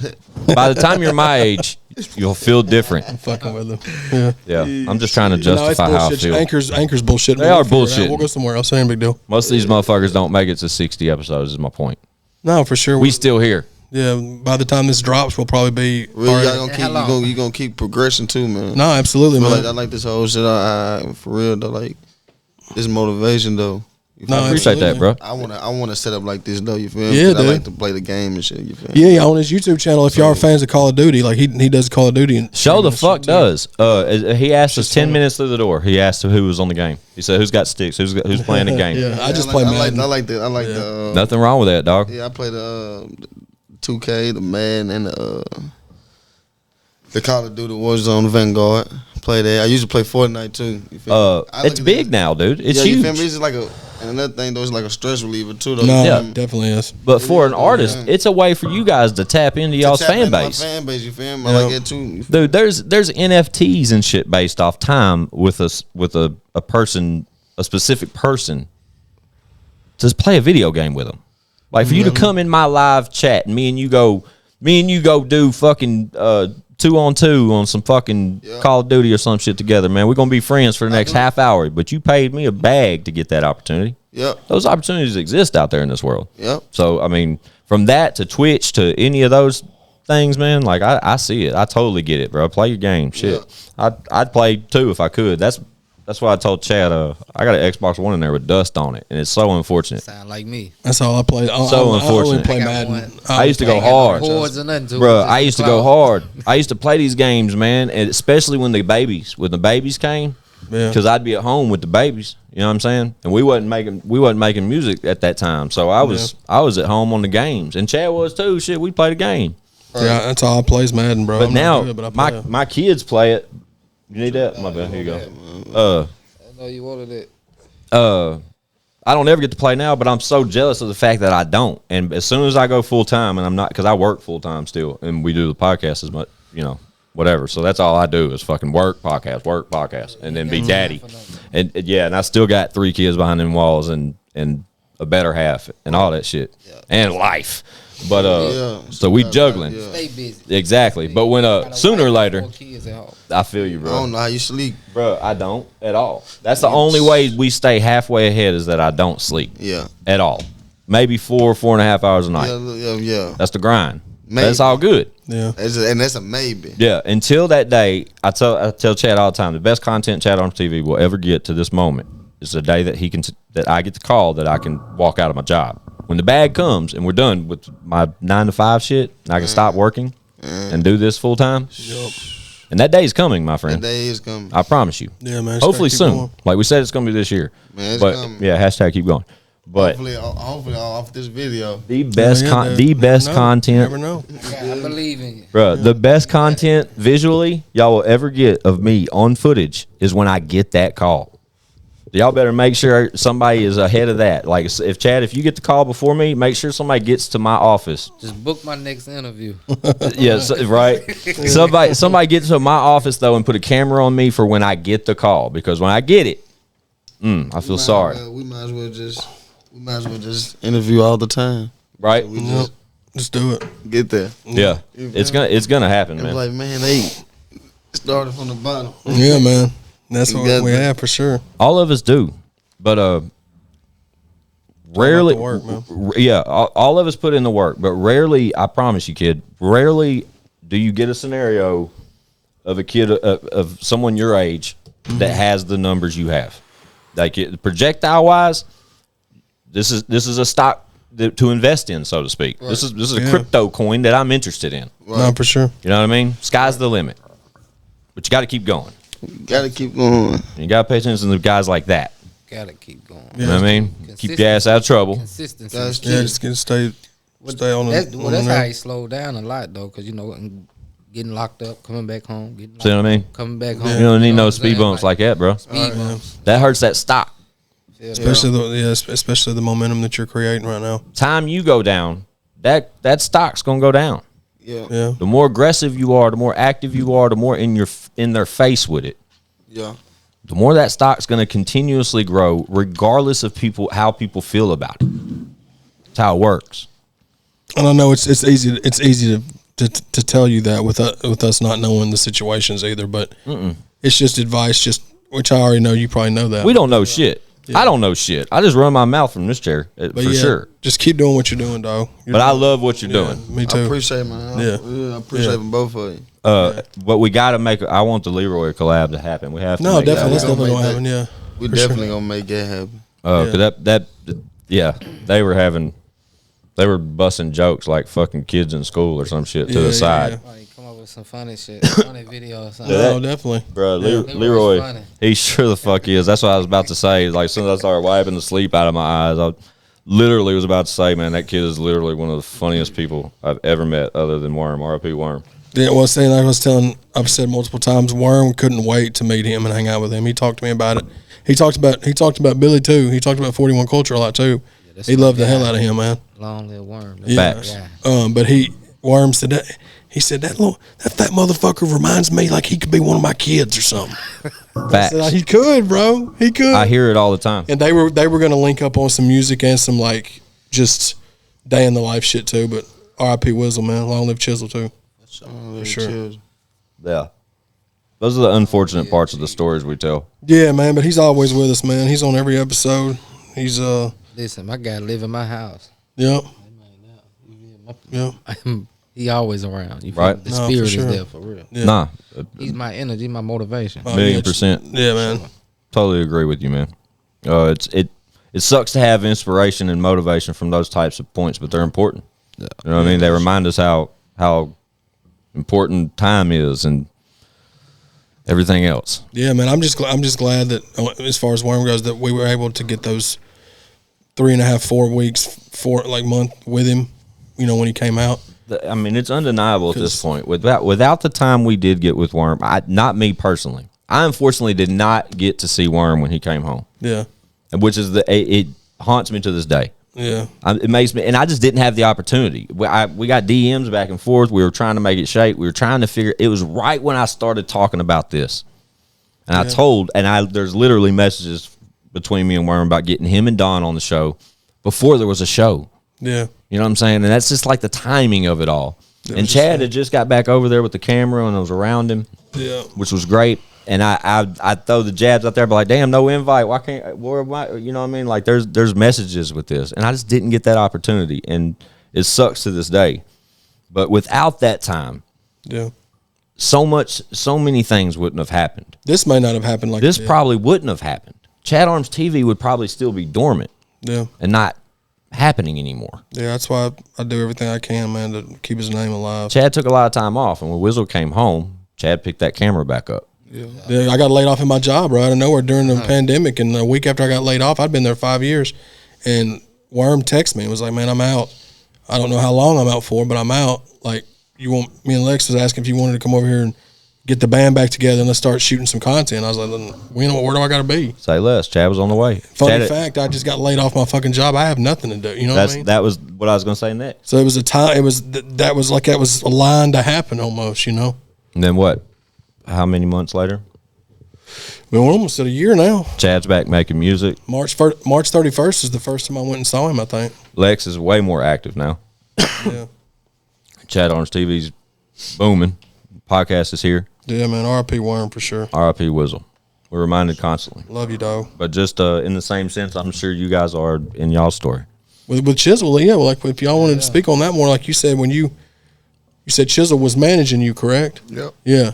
By the time you're my age, you'll feel different. Fucking with them. Yeah. Yeah. I'm just trying to No, it's justify how I bullshit. feel. Anchor's bullshit. They are bullshitting. We'll go somewhere else. Ain't a big deal. Most of these motherfuckers don't make it to 60 episodes, is my point. No, for sure. We still here. Yeah. By the time this drops, we'll probably be. Really, y'all already- you gonna keep progressing too, man. No, absolutely, I man. like, I like this whole shit. For real though, like this motivation though. You feel No, me? Appreciate that, bro. I wanna set up like this though. You feel me? Yeah, 'Cause I dude. like to play the game and shit. You feel me? Yeah, on his YouTube channel, if y'all are fans of Call of Duty, like he does Call of Duty. And Show the shit fuck too. does. He asked us 10 funny. minutes through the door. He asked who was on the game. He said, "Who's got sticks? Who's playing the game?" Yeah, I just I play like, Madden. I like the. Nothing wrong with that, dog. Yeah, I play the 2K, the Madden, and the Call of Duty Warzone Vanguard. Play that. I used to play Fortnite too. You feel me? I It's look at big it- now, dude. It's yeah, huge. You feel me? It's just like and another thing though, it's like a stress reliever too. Though. No, You Yeah. feel me? definitely is. But for an Yeah. artist, it's a way for you guys to tap into y'all's Tap fan into my base. fan base, you feel me? I like that too. You feel me? Dude, there's NFTs and shit based off time with a person, a specific person, to play a video game with them. Like for you to come in my live chat and me and you go do fucking 2-on-2 on some fucking Call of Duty or some shit together, man. We're gonna be friends for the next half hour. But you paid me a bag to get that opportunity. Yep. Those opportunities exist out there in this world. Yep. So I mean, from that to Twitch to any of those things, man, like I see it. I totally get it, bro. Play your game. Shit. I'd play too if I could. That's why I told Chad, I got an Xbox One in there with dust on it, and it's so unfortunate. Sound like me. That's all I play. So I only unfortunate. play I got Madden. one. I used to go Ain't got no hard. cords or nothing to it, Bro, just I the used to go cloud. hard. I used to play these games, man, and especially when the babies came, Yeah. because I'd be at home with the babies. You know what I'm saying? And we wasn't making music at that time, so I was at home on the games, and Chad was too. Shit, we played a game. Yeah, that's all I play is Madden, bro. But I'm now not good, but I play it. my kids play it. You need that? My bad. Here you go. I know you wanted it. I don't ever get to play now, but I'm so jealous of the fact that I don't. And as soon as I go full time, and I'm not, because I work full time still, and we do the podcast as much, whatever. So that's all I do is fucking work, podcast, and then be daddy. And and I still got 3 kids behind them walls and a better half and all that shit and life. But so we juggling. Stay busy. Exactly. But when Got a sooner or wife and later, 4 kids at home. I feel you, I bro. don't know how you sleep. Bro, I don't at all. That's the only way we stay halfway ahead is that I don't sleep. Yeah. At all. Maybe 4.5 hours a night. Yeah. That's the grind. Maybe. That's all good. Yeah. And that's a maybe. Yeah. Until that day, I tell Chad all the time, the best content ChadArmesTV will ever get to this moment is the day that that I get the call that I can walk out of my job. When the bag comes and we're done with my 9 to 5 shit, and I can stop working and do this full time. Yep. And that day is coming, my friend. That day is coming. I promise you. Yeah, man. just Hopefully gotta keep soon. going. Like we said, it's going to be this year. Man, it's but coming. yeah, hashtag keep going. But Hopefully off this video. the best Yeah, dude. the best Never know. content, Never know. I believe in you. bro. The best content visually y'all will ever get of me on footage is when I get that call. Y'all better make sure somebody is ahead of that. Like if Chad, if you get the call before me, make sure somebody gets to my office. Just book my next interview. Yeah, right. Somebody gets to my office though and put a camera on me for when I get the call, because when I get it, I feel sorry. We might as well just interview all the time. Right? We Yep. Just do it. get there. Yeah, it's gonna happen, It's man. like, man, they started from the bottom. Yeah, man. That's what got we the- have for sure. All of us do, but rarely. the work, man. All of us put in the work, but rarely. I promise you, kid. Rarely do you get a scenario of a kid of someone your age that has the numbers you have. Like projectile wise, this is a stock to invest in, so to speak. Right. This is a crypto coin that I'm interested in. Right. No, for sure. You know what I mean? Sky's the limit, but you got to keep going. Gotta keep going. You got to pay attention to guys like that. Gotta keep going. You know what I mean? Keep your ass out of trouble. Consistency. Guys, Yeah, just get stay on That's the. how he slowed down a lot though, because getting locked up, coming back home, getting locked See what I mean? up, coming back home. You don't need know no what I'm speed saying? bumps like that, bro. Speed bumps. That hurts that stock. Especially the momentum that you're creating right now. Time you go down, that stock's gonna go down. Yeah. The more aggressive you are, the more active you are, the more in their face with it. Yeah. The more that stock's gonna continuously grow, regardless of how people feel about it. That's how it works. And I know it's easy to tell you that with us not knowing the situations either, but it's just advice, which I already know. You probably know that. We don't know shit. Yeah. I don't know shit. I just run my mouth from this chair for sure. Just keep doing what you're doing, dog. I love what you're doing. Me too. I appreciate, man. I appreciate both of you. But we got to make. I want the Leroy collab to happen. We have to. No, make definitely. That's that definitely gonna happen. Yeah, We definitely gonna make that happen. Cause they were busting jokes like fucking kids in school or some shit to the side. Somebody come up with some funny shit, funny video or something. No, definitely, Bro, Leroy's Leroy, funny. he sure the fuck is. That's what I was about to say. Like, as soon as I started wiping the sleep out of my eyes, I literally was about to say, man, that kid is literally one of the funniest people I've ever met, other than Worm. R.I.P. Worm. Yeah, well, I've said multiple times, Worm couldn't wait to meet him and hang out with him. He talked to me about it. He talked about Billy too. He talked about 41 Culture a lot too. He loved the hell out of him, man. Long live Worm. Facts. But Worm said that. He said that fat motherfucker reminds me like he could be one of my kids or something. Facts. He could, bro. He could. I hear it all the time. And they were going to link up on some music and some like just day in the life shit too. But R.I.P. Wizzle, man. Long live Chisel too. For sure. Yeah. Those are the unfortunate parts of the stories we tell. Yeah, man. But he's always with us, man. He's on every episode. He's Listen, my guy live in my house. Yep. Yep. He always around. You feel Right. me? The No, spirit for sure. is there for real. Yeah. Nah. He's my energy, my motivation. $1,000,000%. Yeah, man. Totally agree with you, man. It sucks to have inspiration and motivation from those types of points, but they're important. You know what I mean? They remind us how important time is and everything else. Yeah, man. I'm just glad that as far as Worm goes, that we were able to get those 3.5, 4 weeks, month with him. You know, when he came out. I mean, it's undeniable at this point. Without the time we did get with Worm, not me personally. I unfortunately did not get to see Worm when he came home. Yeah. Which is it haunts me to this day. Yeah. It makes me, and I just didn't have the opportunity. We got DMs back and forth. We were trying to make it shape. We were trying to figure. It was right when I started talking about this, and there's literally messages between me and Worm about getting him and Don on the show before there was a show. Yeah. You know what I'm saying? And that's just like the timing of it all. And Chad had just got back over there with the camera and I was around him, which was great. And I throw the jabs out there, but like, damn, no invite. Why can't? You know what I mean? Like, there's messages with this, and I just didn't get that opportunity, and it sucks to this day. But without that time, so many things wouldn't have happened. This may not have happened like this. Probably wouldn't have happened. ChadArmesTV would probably still be dormant, and not happening anymore. Yeah, that's why I do everything I can, man, to keep his name alive. Chad took a lot of time off, and when Wizzle came home, Chad picked that camera back up. Yeah, I got laid off in my job right out of nowhere during the pandemic, and a week after I got laid off, I'd been there 5 years, and Worm texted me and was like, man, I'm out. I don't know how long I'm out for, but I'm out. Like, me and Lex was asking if you wanted to come over here and get the band back together and let's start shooting some content. I was like, where do I got to be? Say less. Chad was on the way. Funny fact, I just got laid off my fucking job. I have nothing to do. You know what I mean? That was what I was going to say next. So it was that was a line to happen almost, you know? And then what? How many months later? We're almost at a year now. Chad's back making music. March 31st is the first time I went and saw him, I think. Lex is way more active now. Yeah. ChadArmesTV's booming. Podcast is here. Yeah, man. R.I.P. Worm for sure. R.I.P. Wizzle. We're reminded constantly. Love you, dog. But just in the same sense, I'm sure you guys are in y'all's story. With Chisel, yeah. Well, like if y'all wanted to speak on that more, like you said when you said Chisel was managing you, correct? Yep. Yeah.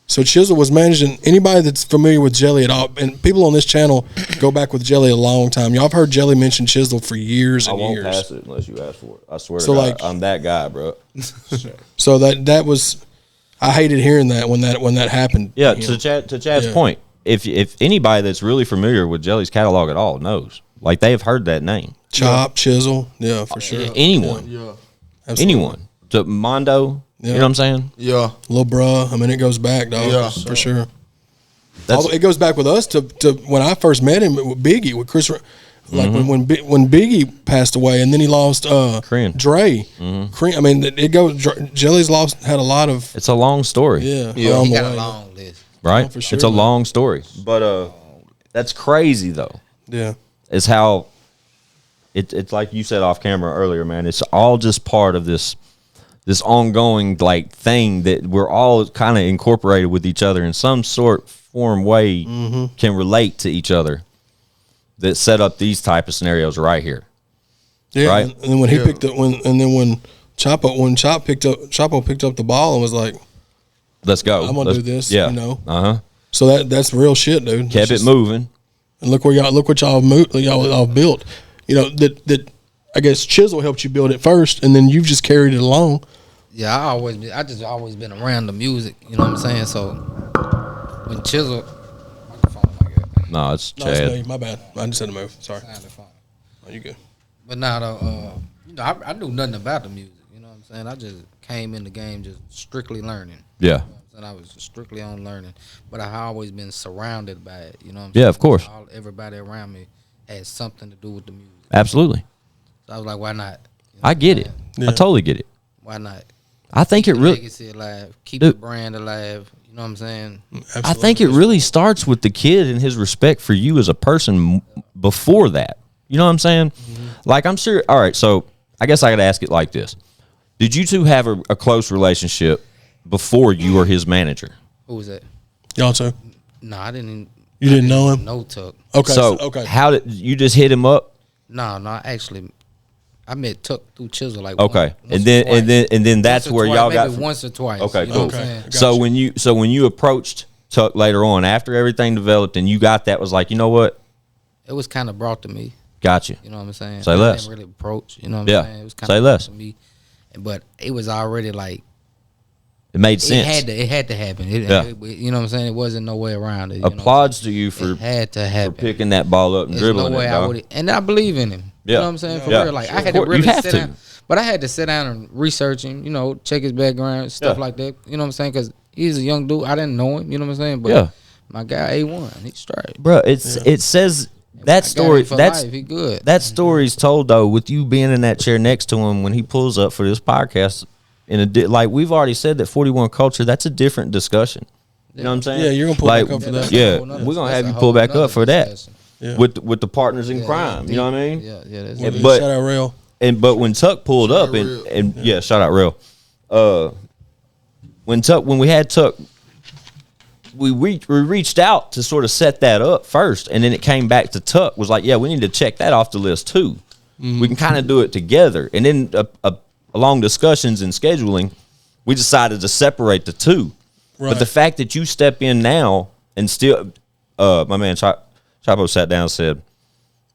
So Chisel was managing anybody that's familiar with Jelly at all, and people on this channel go back with Jelly a long time. Y'all have heard Jelly mention Chisel for years and years. I won't pass it unless you ask for it. I swear to So, God, like- I'm that guy, bro. So that was, I hated hearing that when that happened. Yeah, You know? to Chad's point, if anybody that's really familiar with Jelly's catalog at all knows, like they have heard that name. Chop, Chisel, yeah, for sure. Anyone. Yeah. Absolutely. Anyone. To Mondo, You know what I'm saying? Yeah. Lil bruh. I mean, it goes back, dog. Yeah. For sure. That's, It goes back with us to when I first met him with Biggie, with Chris. Like when Biggie passed away, and then he lost Crean. Dre. Crean. I mean, it goes. Jelly's had a lot of. it's a long story. Yeah. He along the got a way. long list. Right? Oh, for sure, it's a man. long story. But that's crazy though. Yeah. Is how it's like you said off camera earlier, man. It's all just part of this ongoing like thing that we're all kind of incorporated with each other in some form way can relate to each other that set up these type of scenarios right here. Yeah. Right? And then when he picked up when Chapo picked up the ball and was like, Let's go. I'm gonna do this, Yeah. you know? Uh-huh. so that's real shit, dude. Kept it moving. And look what y'all built. You know, that I guess Chisel helped you build it first, and then you've just carried it along. Yeah, I just always been around the music. You know what I'm saying? So when Chisel, microphone like that. No, it's No, it's Chad. me. My bad. I just had to move. Sorry. Sounded fine. Oh, you good? But now, you know, I knew nothing about the music. You know what I'm saying? I just came in the game just strictly learning. Yeah. And I was strictly on learning, but I always been surrounded by it. You know what I'm Yeah, saying? of course. Everybody around me had something to do with the music. Absolutely. So I was like, why not? You know I what get I'm it. saying? Yeah. I totally get it. Why not? I think it really Legacy alive, keep Dude. the brand alive. You know what I'm saying? Absolutely. I think it really starts with the kid and his respect for you as a person before that. You know what I'm saying? Like, I'm sure. All right, so I guess I got to ask it like this. Did you two have a close relationship before you were his manager? Who was that? Y'all too. No, I didn't. You didn't know him? No Tuck. Okay. So, okay. how did you just hit him up? No, actually, I met Tuck through Chisel like Okay. once And or then twice. and then that's Once or where twice, y'all maybe got once or twice. Okay, you know cool. what I'm saying? Okay. So when you approached Tuck later on after everything developed and you got that was like, you know what? It was kind of brought to me. Got you. You know what I'm saying? Say I less. didn't really approach. You know what Yeah. I'm saying? It was kind Say of less. to me, but it was already like It made sense. it had to happen. Yeah. You know what I'm saying? It wasn't no way around it. You know what I'm Applauds saying? to you for It had to happen. picking that ball up and There's dribbling no way it, I dog. would, and I believe in him. Yeah. You know what I'm saying? For Yeah. real, like I had Of to course. really You have sit to. down, but I had to sit down and research him. You know, check his background, stuff Yeah. like that. You know what I'm saying? Because he's a young dude. I didn't know him. You know what I'm saying? But Yeah. my guy A1, he's straight. Bro, it says that I got story him for that's life. He good. that story's told though with you being in that chair next to him when he pulls up for this podcast like we've already said that 41 culture, that's a different discussion. You know what I'm saying? Yeah, you're gonna pull like, back up for that. Yeah, Whole nother- we're gonna that's have a you whole pull back nother up for that discussion. Yeah. with the partners in Yeah, crime. You know what I mean? Yeah, that's Yeah, deep. but- Shout out Rail. But when Tuck pulled up Real. and yeah, shout out real. When we had Tuck, we reached out to sort of set that up first, and then it came back to Tuck was like, yeah, we need to check that off the list too. We can kind of do it together, and then along discussions and scheduling, we decided to separate the two. But Right. the fact that you step in now and still, my man Chapo sat down and said,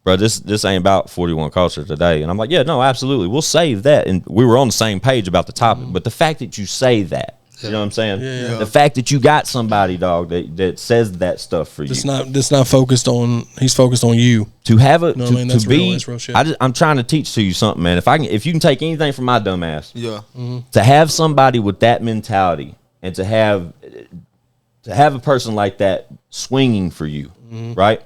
bro, this ain't about 41 culture today. And I'm like, yeah, no, absolutely. We'll save that. And we were on the same page about the topic. But the fact that you say that, you know what I'm saying? Yeah. The fact that you got somebody, dog, that says that stuff for you. That's not focused on. He's focused on you. To have a, No, I mean, to that's real. be, That's real shit. I'm trying to teach to you something, man. If you can take anything from my dumb ass, Yeah. to have somebody with that mentality and to have a person like that swinging for you, right?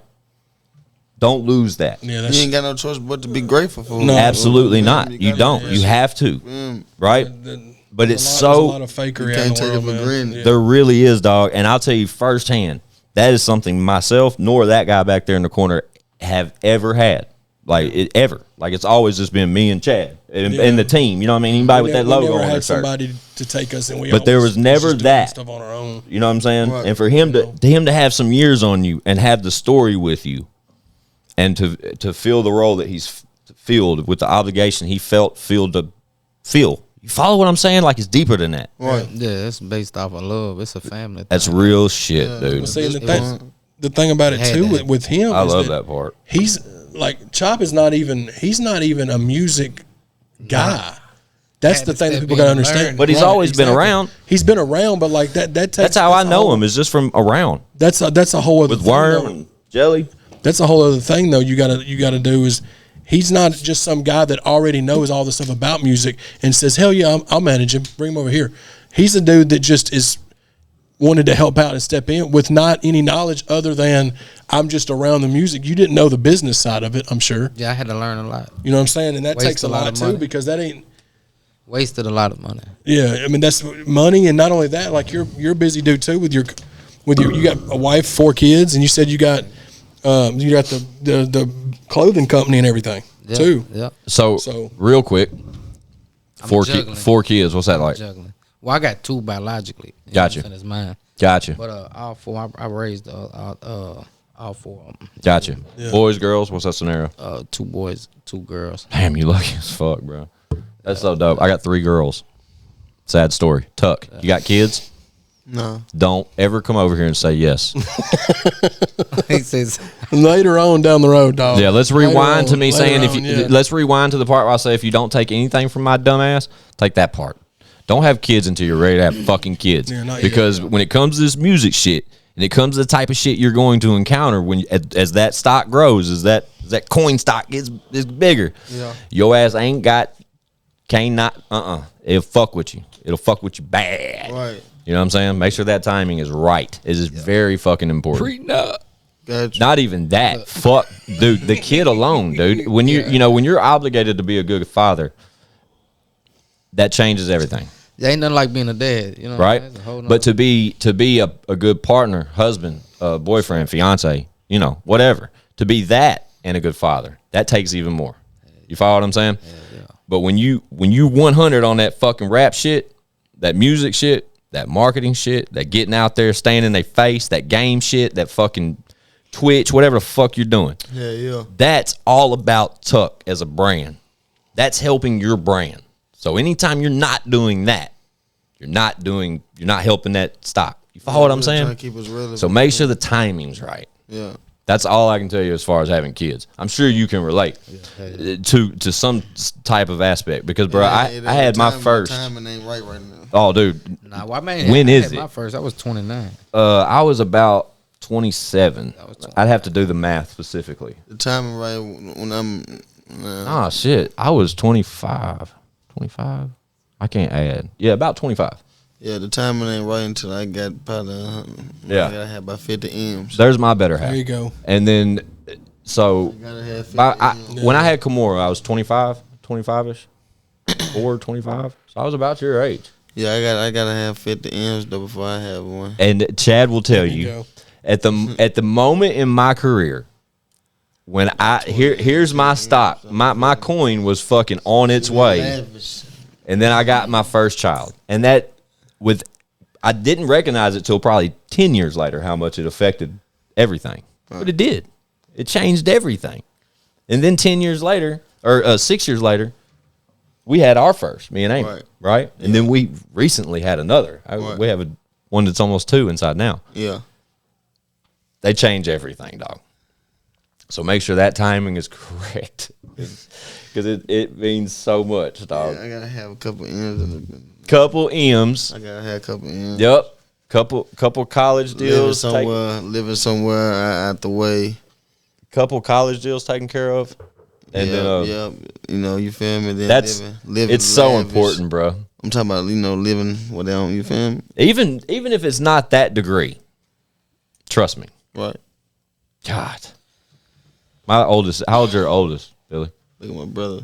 Don't lose that. Yeah, You that's ain't got no choice but to be grateful for. No. Absolutely not. You You gotta don't. do You that have to, Mm. right? But it's there's a lot so of fakery You out in can't the take world, it for man. granted. Yeah. there really is, dog. And I'll tell you firsthand, that is something myself nor that guy back there in the corner have ever had. Like it's always just been me and Chad and the team. You know what I mean? Anybody with that We logo never on their had shirt. somebody to take us, and we. But there always was never just doing that. stuff on our own. You know what I'm saying? Right. And for him to have some years on you and have the story with you, and to fill the role that he's filled with the obligation he feel. You follow what I'm saying? Like it's deeper than that. Right. Yeah, it's based off of love. It's a family. That's thing. real shit, dude. Well, see, and It was- the thing about it had too to happen. with him, I is love that part. He's like Chop is not even. He's not even a music guy. That's Had the to thing that step people in gotta and understand. learn. But he's always been around. He's been around, but like that takes. That's how I a know whole- him, is just from around. That's a whole other With thing, Worm though. and Jelly. That's a whole other thing though. You gotta do He's not just some guy that already knows all the stuff about music and says, hell yeah, I'll manage him, bring him over here. He's a dude that just is wanted to help out and step in with not any knowledge other than I'm just around the music. You didn't know the business side of it, I'm sure. Yeah, I had to learn a lot. You know what I'm saying? And that Waste takes a a lot lot of too, money. because that ain't, Wasted a lot of money. yeah, I mean, that's money. And not only that, like you're a busy dude too with your, you got a wife, 4 kids, and you said you got the clothing company and everything Yeah, too. Yeah. So real quick, I'm 4 juggling. 4 kids. What's that like? Juggling. Well, I got 2 biologically. You know Gotcha. what I'm saying? It's mine. Gotcha. But all 4, I raised all 4 of them. Gotcha. Boys, girls. What's that scenario? 2 boys, 2 girls. Damn, you lucky as fuck, bro. That's so dope. I got 3 girls. Sad story. Tuck, you got kids? No. Don't ever come over here and say yes. He says, Later on down the road, dog. Yeah, let's Later rewind to on- me later saying on, yeah. let's rewind to the part where I say if you don't take anything from my dumb ass, take that part. Don't have kids until you're ready to have fucking kids. Yeah, not yet. Because when it comes to this music shit, and it comes to the type of shit you're going to encounter when as that stock grows, as that coin stock is bigger, your ass it'll fuck with you. It'll fuck with you bad. Right. You know what I'm saying? Make sure that timing is right. It is very fucking important. Gotcha. Not even that. Fuck, dude. The kid alone, dude. When when you're obligated to be a good father, that changes everything, there ain't nothing like being a dad. You know, right? That's a whole nother- But to be a good partner, husband, boyfriend, fiance, whatever. To be that and a good father, that takes even more. You follow what I'm saying? But when you 100 on that fucking rap shit, that music shit, that marketing shit, that getting out there, staying in their face, that game shit, that fucking Twitch, whatever the fuck you're doing. Yeah. That's all about Tuck as a brand. That's helping your brand. So anytime you're not doing that, you're not helping that stock. You follow what I'm saying? Trying to keep us relevant. So make sure the timing's right. Yeah. That's all I can tell you as far as having kids. I'm sure you can relate to some type of aspect because, bro, I had my first. Timing ain't right now. Oh, dude, Nah, well, man, when I is had it? My first, I was 29. I was about 27. I'd have to do the math specifically. The timing right when I'm. Ah, shit. I was 25. 25? I can't add. Yeah, about 25. Yeah, the timing ain't right until I got probably. Yeah. I gotta have about 50 M's. There's my better half. There you go. And then, so, Gotta have 50 M's. when I had Kimura, I was 25-ish. 25. So I was about your age. Yeah, I gotta have 50 M's though before I have one. And Chad will tell There you you, go. at the moment in my career when here's my stock, my coin was fucking on its way, and then I got my first child, and I didn't recognize it till probably 10 years later how much it affected everything, but it did. It changed everything, and then 10 years later or 6 years later, we had our first, me and Amy, right? And then we recently had another. We have one that's almost 2 inside now. Yeah. They change everything, dog. So make sure that timing is correct because it means so much, dog. Yeah, I gotta have a couple M's. Couple M's. I gotta have a couple M's. Yep. Couple college deals. Living somewhere out the way. Couple college deals taken care of. And then you feel me? Then that's living it's so lavish. important, bro. I'm talking about living without, you feel me? Even if it's not that degree, trust me. Right. God. My oldest. How old's your oldest, Billy? Look at my brother.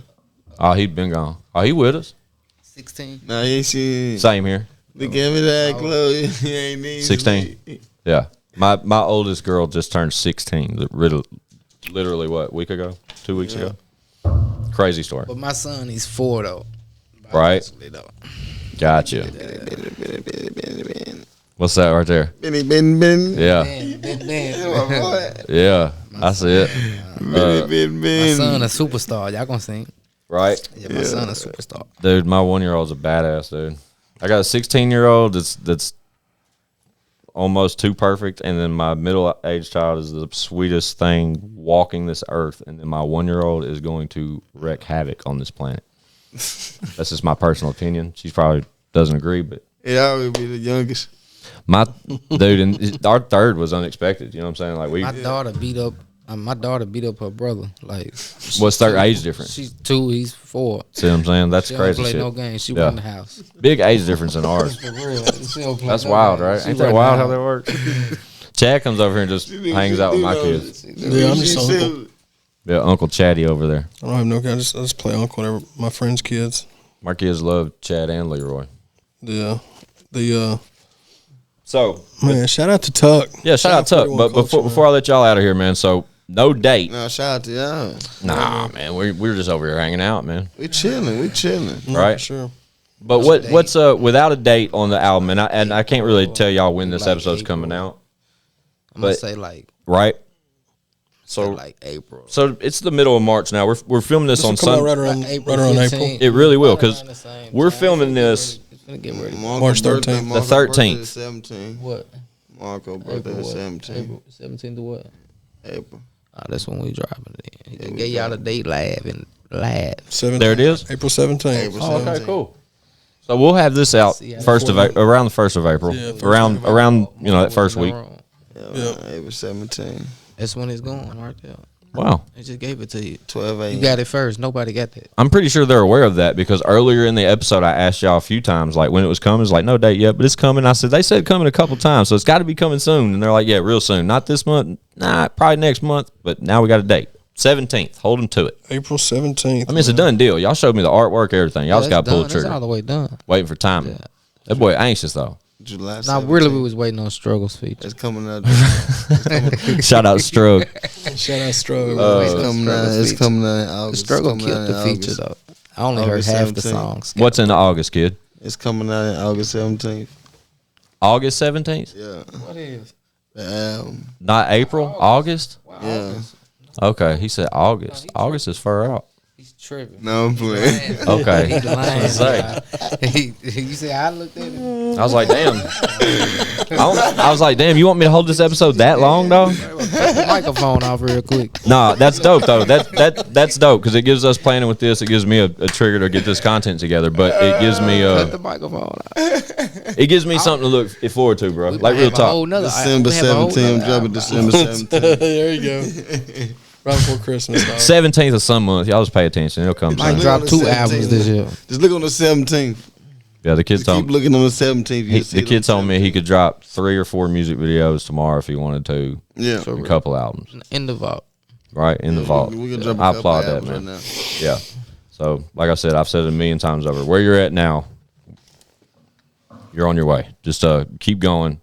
Oh, he been gone. Oh, he with us. 16. Nah, he see. Same here. Look at me that close. He ain't need 16. Yeah. My oldest girl just turned 16. Literally what, week ago? 2 weeks ago? Crazy story. But my son, he's 4 though. Right. Though. Gotcha. What's that right there? Ben. Yeah. Ben. Yeah. I see it. My son a superstar. Y'all gonna sing? Right. Yeah, my son a superstar. Dude, my 1-year-old's a badass, dude. I got a 16-year-old that's almost too perfect, and then my middle-aged child is the sweetest thing walking this earth, and then my 1-year-old is going to wreak havoc on this planet. That's just my personal opinion. She probably doesn't agree, but It always be the youngest. my dude, and our third was unexpected. You know what I'm saying? Like My daughter beat up My daughter beat up her brother. Like, What's their age difference? She's 2, he's 4. See what I'm saying? That's She crazy don't play shit. no games. She Yeah. run the house. Big age difference in ours. For real. She don't play That's no wild, games. right? She Ain't that run the wild how house. that works? Chad comes over here and just hangs out with my kids. Yeah, I'm just uncle. Yeah, Uncle Chatty over there. I don't have no. I just play uncle. Whatever. My friends' kids. My kids love Chad and Leroy. Yeah. So Man, shout out to Tuck. yeah, shout out Tuck. 41 But culture, before I let y'all out of here, man. So no date. Nah, shout out to y'all. Nah, man. We're just over here hanging out, man. We chilling. No, right. For sure. But what's without a date on the album, and I can't really tell y'all when this Like episode's April. coming out, I'm gonna But- say like right? so So like April. so it's the middle of March now. We're filming this on This will come out Sunday. right around April April. 15th. It really will, 'cause Right around the same we're time. filming this. It's gonna get ready. March 13th. The 13th. 17th. What? Marco birthday April is what? 17th. April 17th to what? April. That's when we dropping it. He Yeah, just we gave y'all the date live and live. 17th. There it is. April 17th. April Oh, okay, 17th. cool. So we'll have this out See how first of around the 1st of April, Yeah, first around that first week. Yeah, April 17th. That's when it's going right there. Wow. They just gave it to you. 12 a.m. You got it first. Nobody got that. I'm pretty sure they're aware of that because earlier in the episode I asked y'all a few times like when it was coming. It's like no date yet, but it's coming. I said they said coming a couple times, so it's got to be coming soon. And they're like, yeah, real soon. Not this month. Nah, probably next month. But now we got a date. 17th. Hold them to it. April 17th. I mean, it's a done deal. Y'all showed me the artwork, everything. Y'all just got to pull the It's all trigger. the way done. Waiting for timing. That boy anxious though. July Now, 17th. really, we was waiting on Struggles feature. It's coming out. Shout out Strug. Shout out Stroke. It's coming out. It's coming out in The August. Struggle It's coming killed out the in feature, August. though. I only heard August half the 17th. songs. What's in August, kid? It's coming out in August 17th. August 17th? Yeah. What is? The album. Not April? August? Yeah. Okay, he said August. August is far out. He's tripping. No, I'm playing. Okay. He lying. Say. You say I looked at him. I was like, damn. I was like, damn, you want me to hold this episode that long, dog? Cut the microphone off real quick. Nah, that's dope though. That's dope because it gives us planning with this. It gives me a trigger to get this content together. But it gives me Cut the microphone off. it gives me something to look forward to, bro. Like real Have a whole talk. nother- December we have a whole 17th. I'm nother dropping album. December 17th. There you go. Right before Christmas. Dog. 17th of some month. Y'all just pay attention. It'll come Might soon. drop on the 2 17th. albums this year. Just look on the 17th. Yeah, the kids Just keep told looking on the 17th. the kid told me he could drop 3 or 4 music videos tomorrow if he wanted to. Yeah. A couple albums, In the vault. right in the vault. We can drop a I couple applaud that, albums man. right now. Yeah. So, like I said, I've said it a million times over. Where you're at now, you're on your way. Just keep going.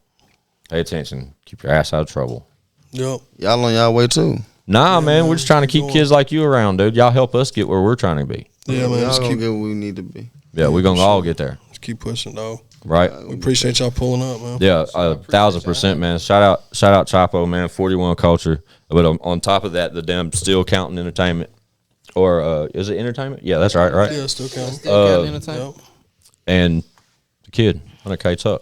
Pay attention. Keep your ass out of trouble. Yep. Y'all on y'all way too. Nah, man, we're just trying to keep kids like you around, dude. Y'all help us get where we're trying to be. Yeah, man. Y'all Just gonna keep, get where we need to be. Yeah, we're going to all get there, just keep pushing, dog. right? We appreciate y'all pulling up, man. Yeah, 1,000%, man. Shout out Chapo, man. 41 culture. But on top of that, the damn still counting entertainment. Or is it entertainment? Yeah, that's right, right? Yeah, still counting. Still got entertainment. Yep. And the kid, 100KTucc.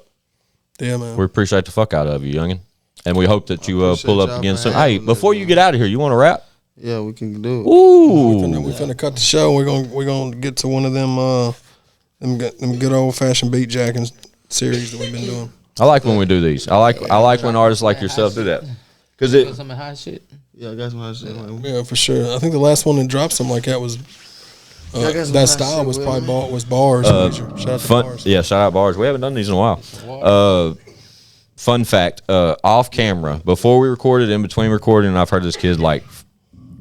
Yeah, man. We appreciate the fuck out of you, youngin. And we hope that you appreciate pull up y'all again for soon. Hey, having before us, you man. get out of here, you want to rap? Yeah, we can do it. Ooh. We finna cut the show. We're gonna get to one of them good old fashioned beat jacking series that we've been doing. I like when we do these. I like when artists like yourself do that. Because Feel some hot shit. Yeah, I got some hot shit. Like, Yeah, for sure. I think the last one that dropped something like that was I got some that hot style shit was with probably me. was bars. Shout out to fun, bars. yeah, shout out bars. We haven't done these in a while. Fun fact, off camera, before we recorded, in between recording, I've heard this kid like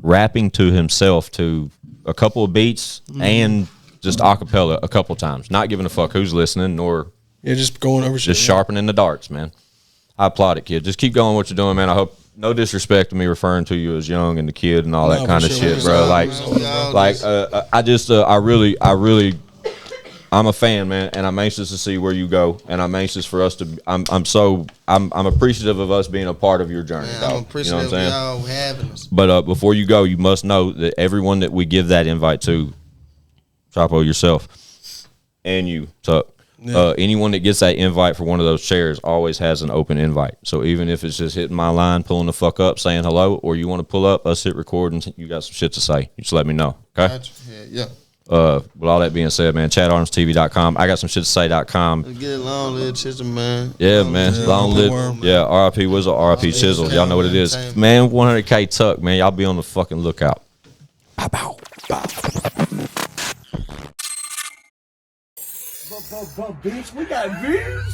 rapping to himself to a couple of beats and just a cappella a couple times, not giving a fuck who's listening nor Yeah, just going over shit. just sharpening the darts, man. I applaud it, kid. Just keep going what you're doing, man. I hope no disrespect to me referring to you as young and the kid and all that No, kind for of sure. shit, bro. I'm a fan, man, and I'm anxious to see where you go, and I'm anxious for us to. I'm appreciative of us being a part of your journey, man, dog. I'm You know appreciative what I'm saying? of y'all having us. But before you go, you must know that everyone that we give that invite to, Chapo, yourself, and you, Tuck, anyone that gets that invite for one of those chairs always has an open invite. So even if it's just hitting my line, pulling the fuck up, saying hello, or you want to pull up, us hit record, and you got some shit to say, you just let me know, okay? Gotcha. Yeah. With all that being said, man, ChadArmesTV.com. I got some shit to say.com. Let's get it long, little chisel, man. Yeah, man. Long live. Worm. Yeah, RIP Whistle, RIP Chisel. Y'all know what it is. Man, 100KTucc, man. Y'all be on the fucking lookout. Bow, bow, bow. But bitch, we got views.